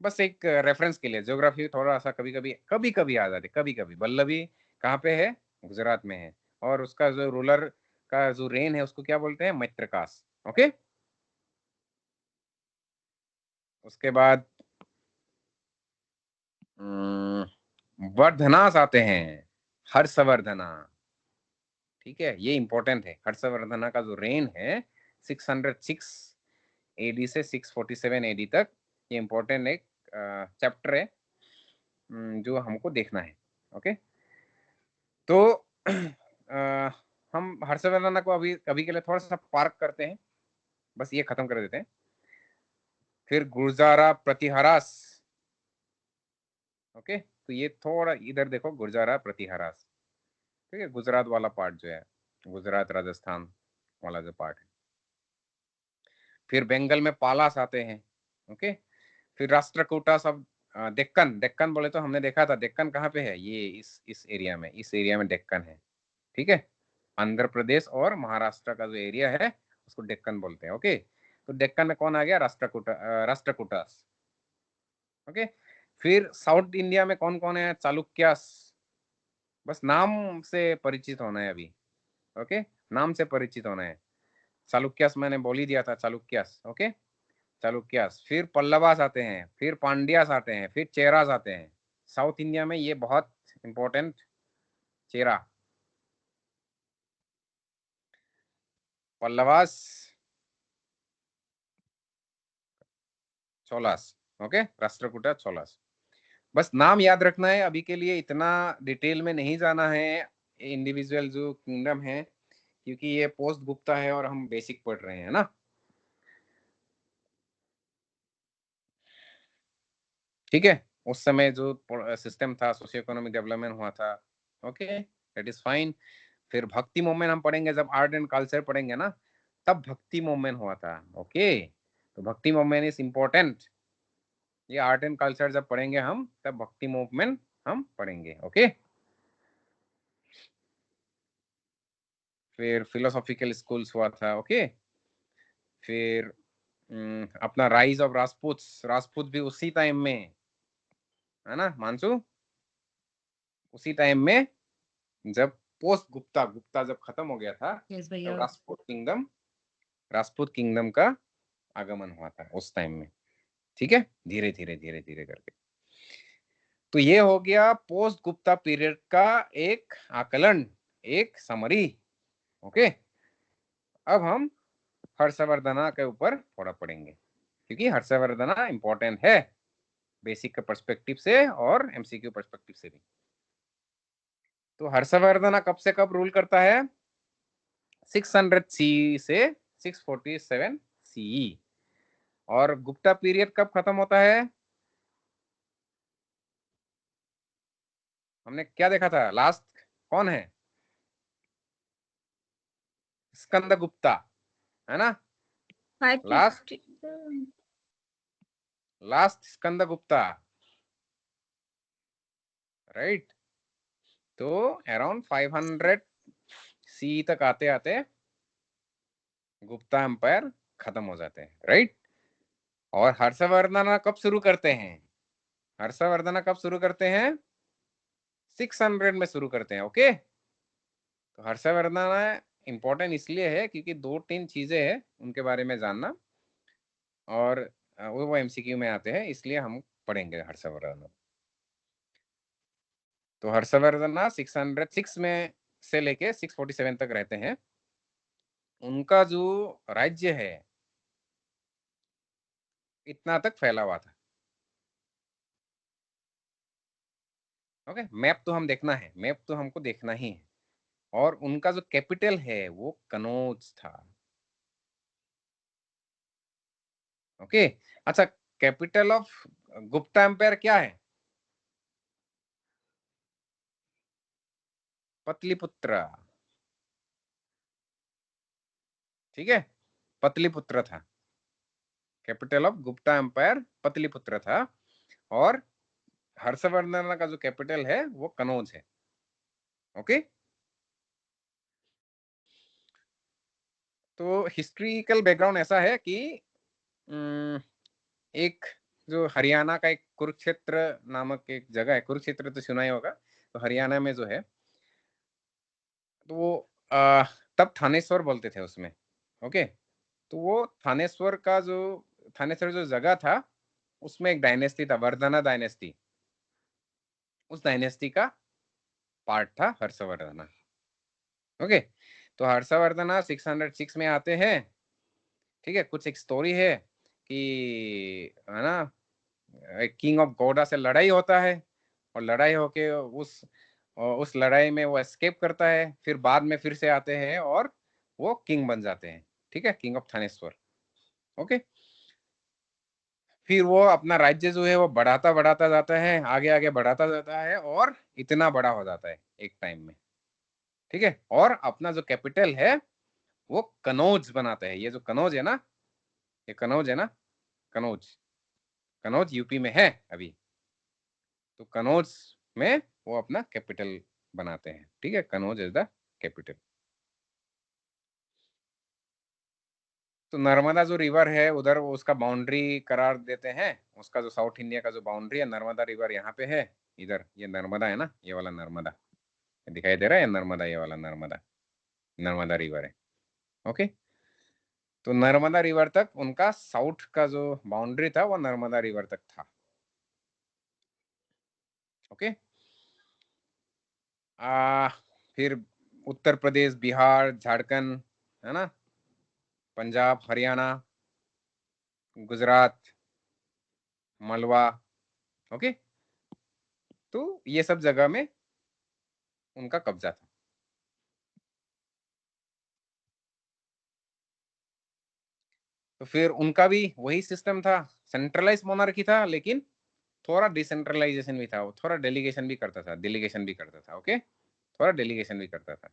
बस एक रेफरेंस के लिए, ज्योग्राफी थोड़ा सा कभी कभी आ जाती, कभी कभी। वल्लभी कहाँ पे है, गुजरात में है, और उसका जो रूलर का जो रेन है उसको क्या बोलते हैं, मैत्रकास, ओके। उसके बाद वर्धनास आते हैं, हर्षवर्धना, ठीक है। ये इंपॉर्टेंट है, हर्षवर्धना का जो रेन है 606 एडी से 647 एडी तक, ये इंपॉर्टेंट एक चैप्टर है, जो हमको देखना है, ओके। तो हम हर्षवर्धना को अभी अभी के लिए थोड़ा सा पार्क करते हैं, बस ये खत्म कर देते हैं। फिर गुर्जारा प्रतिहारास, ओके। तो ये थोड़ा इधर देखो, गुर्जारा प्रतिहारास, ठीक है, गुजरात वाला पार्ट जो है, गुजरात राजस्थान वाला जो पार्ट है। फिर बंगाल में पालास आते हैं, ओके। फिर राष्ट्रकूटा सब डेक्कन, डेक्कन बोले तो हमने देखा था डेक्कन कहाँ पे है, ये इस एरिया में, इस एरिया में डेक्कन है, ठीक है। आंध्र प्रदेश और महाराष्ट्र का जो एरिया है उसको डेक्कन बोलते हैं, ओके। तो डेक्कन में कौन आ गया, राष्ट्रकूटास, ओके। फिर साउथ इंडिया में कौन कौन है, चालुक्यास, बस नाम से परिचित होना है अभी, ओके, नाम से परिचित होना है। चालुक्यास मैंने बोल ही दिया था, चालुक्यास, ओके, चालुक्यास। फिर पल्लवास आते हैं, फिर पांड्यास आते हैं, फिर चेरास आते हैं। साउथ इंडिया में ये बहुत इंपॉर्टेंट, चेरा, पल्लवास, चोलास, ओके, राष्ट्रकूटा, चोलास। बस नाम याद रखना है, अभी के लिए इतना डिटेल में नहीं जाना है इंडिविजुअल जो किंगडम है, क्योंकि ये पोस्ट गुप्ता है और हम बेसिक पढ़ रहे हैं ना, ठीक है। उस समय जो सिस्टम था, सोशियो इकोनॉमिक डेवलपमेंट हुआ था, ओके, दैट इज फाइन। फिर भक्ति मूवमेंट हम पढ़ेंगे, जब आर्ट एंड कल्चर पढ़ेंगे ना, तब भक्ति मूवमेंट हुआ था, ओके। तो भक्ति मूवमेंट इज इम्पोर्टेंट, ये आर्ट एंड कल्चर जब पढ़ेंगे हम, तब भक्ति मूवमेंट हम पढ़ेंगे, ओके। फिर फिलोसॉफिकल स्कूल्स हुआ था, ओके। फिर अपना राइज ऑफ राजपूत, राजपूत भी उसी टाइम में है ना मानसू, उसी टाइम में, जब पोस्ट गुप्ता, गुप्ता जब खत्म हो गया था, यस तब भैया। राजपूत किंगडम का आगमन हुआ था उस टाइम में, ठीक है, धीरे धीरे धीरे धीरे करके। तो ये हो गया पोस्ट गुप्ता पीरियड का एक आकलन, एक समरी, ओके। अब हम हर्षवर्धना के ऊपर थोड़ा पढ़ेंगे, क्योंकि हर्षवर्धना इंपॉर्टेंट है बेसिक के पर्सपेक्टिव से और एमसीक्यू पर्सपेक्टिव से भी। तो हर्षवर्धना कब से कब रूल करता है, 600 सी से 647 सीई। और गुप्ता पीरियड कब खत्म होता है, हमने क्या देखा था लास्ट, कौन है, स्कंद गुप्ता, है ना, लास्ट 550 लास्ट स्कंद गुप्ता, राइट। तो अराउंड 500 सी तक आते आते गुप्ता एम्पायर खत्म हो जाते हैं, राइट। और हर्षवर्धना कब शुरू करते हैं, हर्षवर्धना कब शुरू करते हैं, 600 में शुरू करते हैं, ओके। तो हर्षवर्धना इंपॉर्टेंट इसलिए है क्योंकि दो तीन चीजें हैं उनके बारे में जानना, और वो एमसीक्यू में आते हैं, इसलिए हम पढ़ेंगे हर्षवर्धना। तो हर्षवर्धना 606 में से लेके 647 तक रहते हैं। उनका जो राज्य है इतना तक फैला हुआ था, ओके। मैप तो हम देखना है, मैप तो हमको देखना ही है। और उनका जो कैपिटल है वो कनौज था, ओके। अच्छा, कैपिटल ऑफ गुप्ता एम्पायर क्या है, पतलीपुत्र, ठीक है, पतलीपुत्र था। कैपिटल ऑफ गुप्ता एम्पायर पतलीपुत्र था। और हर्षवर्धन का जो कैपिटल है वो कनौज है, ओके। तो हिस्ट्रिकल बैकग्राउंड ऐसा है कि एक जो हरियाणा का एक कुरुक्षेत्र नामक एक जगह है, कुरुक्षेत्र तो सुना ही होगा, तो हरियाणा में जो है, तो वो तब थानेश्वर बोलते थे उसमें, ओके। तो वो थानेश्वर जो जगह था, उसमें एक डायनेस्टी था, वर्धना डायनेस्टी, उस डायनेस्टी का पार्ट था हर्षवर्धना, ओके। तो हर्षवर्धना 606 में आते हैं, ठीक है। कुछ एक स्टोरी है कि, है ना, किंग ऑफ गौड़ा से लड़ाई होता है, और लड़ाई होके उस लड़ाई में वो एस्केप करता है, फिर बाद में फिर से आते हैं और वो किंग बन जाते हैं, ठीक है, किंग ऑफ थानेश्वर, ओके। फिर वो अपना राज्य जो है वो बढ़ाता बढ़ाता जाता है, आगे आगे बढ़ाता जाता है, और इतना बड़ा हो जाता है एक टाइम में, ठीक है। और अपना जो कैपिटल है वो कनौज बनाता है। ये जो कनौज है ना, ये कनौज है ना, कनौज, कनौज यूपी में है अभी, तो कनौज में वो अपना कैपिटल बनाते हैं, ठीक है, कनौज इज द कैपिटल। तो नर्मदा जो रिवर है उधर उसका बाउंड्री करार देते हैं, उसका जो साउथ इंडिया का जो बाउंड्री है, नर्मदा रिवर यहाँ पे है, इधर ये नर्मदा है ना, ये वाला नर्मदा दिखाई दे रहा है, नर्मदा, ये वाला नर्मदा, नर्मदा रिवर है। ओके, तो नर्मदा रिवर तक उनका साउथ का जो बाउंड्री था वो नर्मदा रिवर तक था। ओके, फिर उत्तर प्रदेश, बिहार, झारखंड, है ना, पंजाब, हरियाणा, गुजरात, मलवा, ओके, तो ये सब जगह में उनका कब्जा था। तो फिर उनका भी वही सिस्टम था, सेंट्रलाइज मोनार्की था, लेकिन थोड़ा डिसेंट्रलाइजेशन भी था, वो थोड़ा डेलीगेशन भी करता था, डेलीगेशन भी करता था। ओके, थोड़ा डेलीगेशन भी करता था।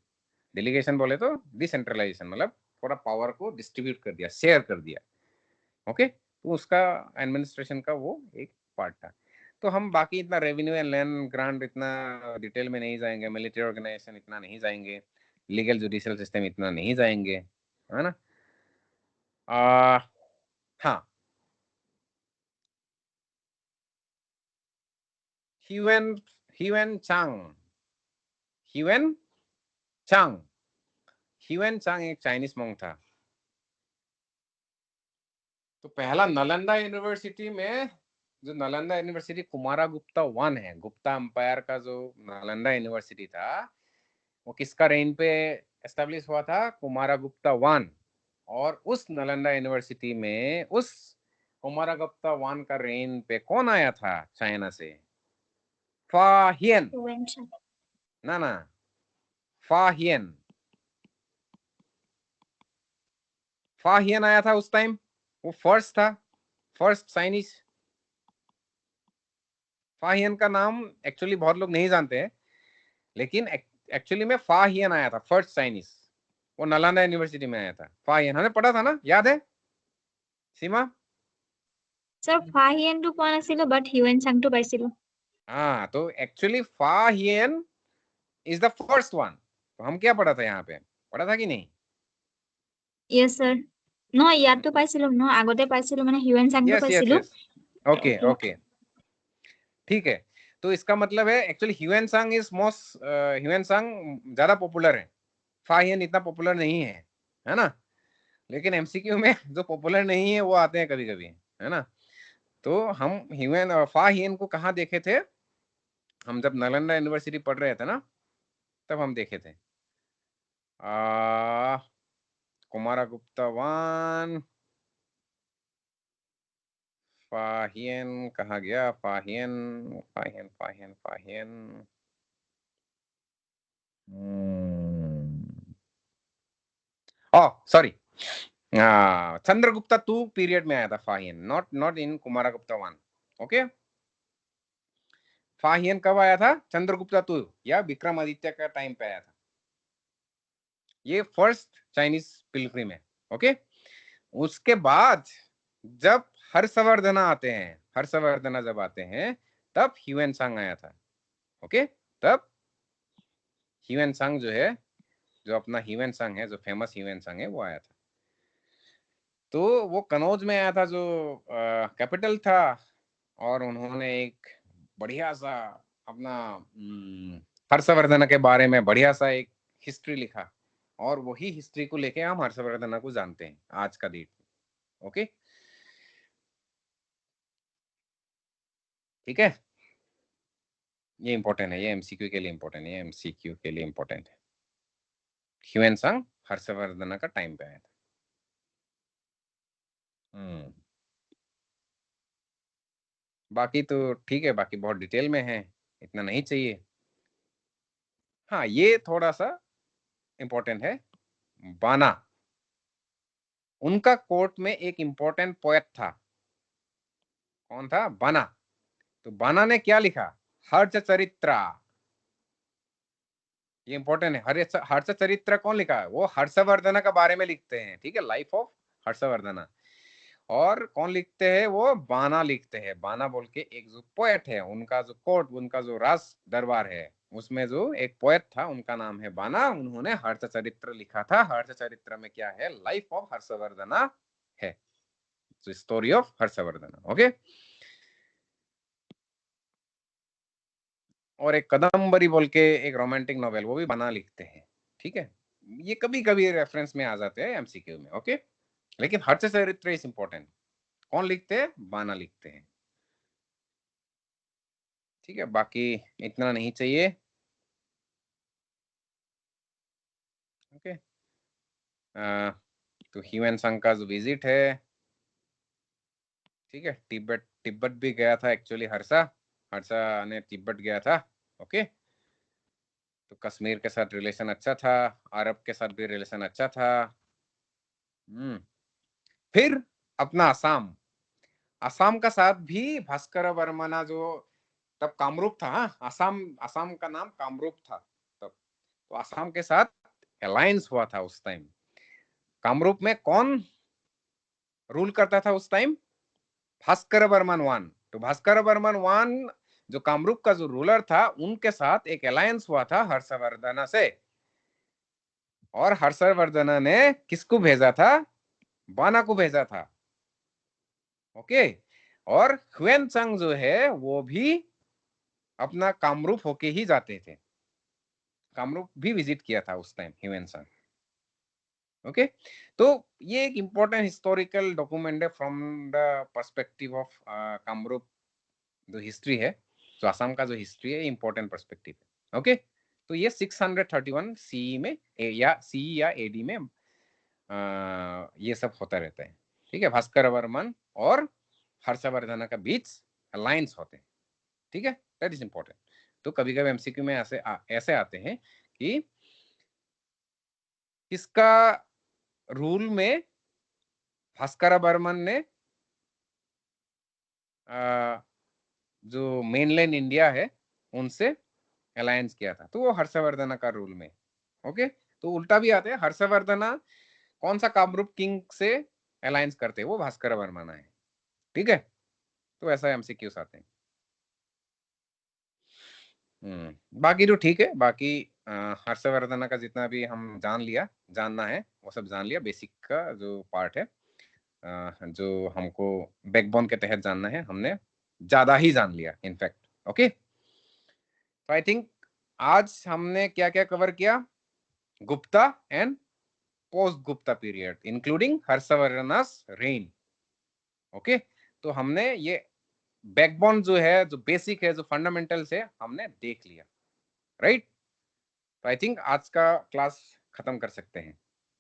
डेलीगेशन बोले तो डिसेंट्रलाइजेशन, मतलब थोड़ा पावर को डिस्ट्रीब्यूट कर दिया, शेयर कर दिया। ओके, तो उसका एडमिनिस्ट्रेशन का वो एक पार्ट था। तो हम बाकी इतना रेवेन्यू एंड लैंड ग्रांट इतना डिटेल में नहीं जाएंगे, मिलिट्री ऑर्गेनाइजेशन इतना नहीं जाएंगे, लीगल जुडिशियल सिस्टम इतना नहीं जाएंगे, है ना। हाँ, ह्यूएन ह्यूएन चांग ह्यूएन चांग ह्यूएन चांग एक चाइनीज मोंग था। तो पहला नालंदा यूनिवर्सिटी में, जो नालंदा यूनिवर्सिटी कुमारा गुप्ता वन है, गुप्ता अंपायर का जो नालंदा यूनिवर्सिटी था, वो किसका रेन पे एस्टेब्लिश हुआ था? कुमारा गुप्ता वन। और उस नालंदा यूनिवर्सिटी में उस कुमारा गुप्ता वन का रेन पे कौन आया था चाइना से? फाहियन, ना ना, फाहियन, फाहियन आया था उस टाइम, वो फर्स्ट था, फर्स्ट चाइनीज। फाहियन का नाम एक्चुअली बहुत लोग नहीं जानते हैं, लेकिन एक्चुअली में फाहियन आया था, फर्स्ट चाइनीज, वो नालंदा यूनिवर्सिटी में आया था। फाहियन हमें पढ़ा था ना, याद है सीमा? सर ফাহিয়েনটো পোৱা নাছিলো বাট হিউৱেন চাংটো পাইছিলো। हाँ, तो actually Fahien is the first one. तो हम क्या पढ़ा था यहाँ पे, पढ़ा था कि नहीं? Yes sir. নহয় ইয়াতটো পাইছিলো, নহয় আগতে পাইছিলো, মানে হিউৱেন চাংটো यस यस পাইছিলো। यस, ओके ओके ओके, ठीक है। तो इसका मतलब है एक्चुअली ह्यूएन सांग इज मोस्ट, ह्यूएन सांग ज्यादा पॉपुलर है, फाहियन इतना पॉपुलर नहीं है ना। लेकिन एमसीक्यू में जो पॉपुलर नहीं है वो आते हैं कभी कभी, है ना। तो हम ह्यूएन फाहियन को कहाँ देखे थे? हम जब नालंदा यूनिवर्सिटी पढ़ रहे थे ना, तब हम देखे थे। कुमारा गुप्ता वन, फाहियन कहाँ गया? Fahien Fahien Fahien Fahien, sorry, Chandragupta two period में आया था Fahien, not not in Kumara Gupta one. Okay, Fahien कब आया था? चंद्रगुप्ता टू या विक्रमादित्य का टाइम पे आया था। ये फर्स्ट चाइनीज पिलग्रिम है। ओके, उसके बाद जब हर्षवर्धन आते हैं, हर्षवर्धन जब आते हैं, तब ह्यूएन सांग आया था। ओके, तब ह्यूएन सांग जो है, जो अपना ह्यूएन सांग है, जो फेमस ह्यूएन सांग है, वो आया था। तो वो कनौज में आया था, जो कैपिटल था, और उन्होंने एक बढ़िया सा अपना हर्षवर्धन के बारे में बढ़िया सा एक हिस्ट्री लिखा, और वही हिस्ट्री को लेके हम हर्षवर्धन को जानते हैं आज का डेट। ओके, ठीक है, ये इंपॉर्टेंट है, ये एमसीक्यू के लिए इंपॉर्टेंट है, ये एमसीक्यू के लिए इंपॉर्टेंट है। ह्यूएन सांग हर्षवर्धन का टाइम पे आया था। बाकी तो ठीक है, बाकी बहुत डिटेल में है, इतना नहीं चाहिए। हाँ, ये थोड़ा सा इंपॉर्टेंट है। बाना, उनका कोर्ट में एक इंपॉर्टेंट पोएट था। कौन था? बाना। तो बाना ने क्या लिखा? हर्ष चरित्रा। ये इंपॉर्टेंट है। हर्ष चरित्र कौन लिखा है? वो हर्षवर्धन के बारे में लिखते हैं, ठीक है, लाइफ ऑफ हर्षवर्धन। और कौन लिखते हैं? वो बाना लिखते हैं। बाना बोल के एक जो पोएट है, उनका जो कोर्ट, उनका जो राज दरबार है, उसमें जो एक पोएट था, उनका नाम है बाना। उन्होंने हर्षचरित्र लिखा था। हर्षचरित्र में क्या है? लाइफ ऑफ हर्षवर्धना है, स्टोरी ऑफ हर्षवर्धना। ओके। और एक कदम्बरी बोल के एक रोमांटिक नॉवेल, वो भी बाना लिखते हैं। ठीक है, ये कभी कभी रेफरेंस में आ जाते हैं एमसीक्यू में। ओके, लेकिन हर्षचरित्र इज इंपॉर्टेंट। कौन लिखते हैं? बाना लिखते हैं। ठीक है, बाकी इतना नहीं चाहिए। ओके, तो ह्यूएन सांग का जो विजिट है, ठीक है, तिब्बत तिब्बत भी गया था एक्चुअली। हर्षा हर्षा ने तिब्बत गया था। ओके, तो कश्मीर के साथ रिलेशन अच्छा था, अरब के साथ भी रिलेशन अच्छा था। फिर अपना असम, असम का साथ भी भास्कर वर्मना जो तब कामरूप था। हाँ, असम, असम का नाम कामरूप था तब। तो असम के साथ अलायंस हुआ था उस टाइम। कामरूप में कौन रूल करता था उस टाइम? भास्कर वर्मन वन। तो भास्कर वर्मन वन जो कामरूप का जो रूलर था, उनके साथ एक अलायंस हुआ था हर्षवर्धन से। और हर्षवर्धन ने किसको भेजा था? बाना को भेजा था। ओके, और ह्वेन सांग जो है वो भी अपना कामरूप होके ही जाते थे। कामरूप भी विजिट किया था उस टाइम ह्वेन सांग। ओके, तो ये एक इंपॉर्टेंट हिस्टोरिकल डॉक्यूमेंट है from the perspective of Kamrup. जो हिस्ट्री है, जो असम का जो हिस्ट्री है, इंपॉर्टेंट पर्सपेक्टिव है। ओके, तो ये 631 सीई में या सीई या एडी में ये सब होता रहता है। ठीक है, भास्कर वर्मन और हर्षवर्धन का बीच अलायंस होते हैं। ठीक है, दैट इज इंपॉर्टेंट। तो कभी कभी एमसीक्यू में ऐसे आते हैं कि किसका रूल में भास्कर वर्मन ने जो मेनलैंड इंडिया है उनसे अलायंस किया था, तो वो हर्षवर्धन का रूल में। ओके, तो उल्टा भी आते हैं। हर्षवर्धन कौन सा कामरूप किंग से अलायंस करते हैं? वो भास्कर वर्मन है। ठीक है, तो ऐसा एमसीक्यूज आते हैं। बाकी तो ठीक है। बाकी हर्षवर्धन का जितना भी हम जान लिया, जानना है वो सब जान लिया। बेसिक का जो पार्ट है, जो हमको बैकबोन के तहत जानना है, हमने ज्यादा ही जान लिया इनफैक्ट। ओके, तो आई थिंक आज हमने क्या क्या कवर किया? Gupta and post Gupta period including Harshavardhan's reign. Okay, तो हमने ये बैकबोन जो है, जो बेसिक है, जो फंडामेंटल्स है, हमने देख लिया। राइट, तो आई थिंक आज का क्लास खत्म कर सकते हैं।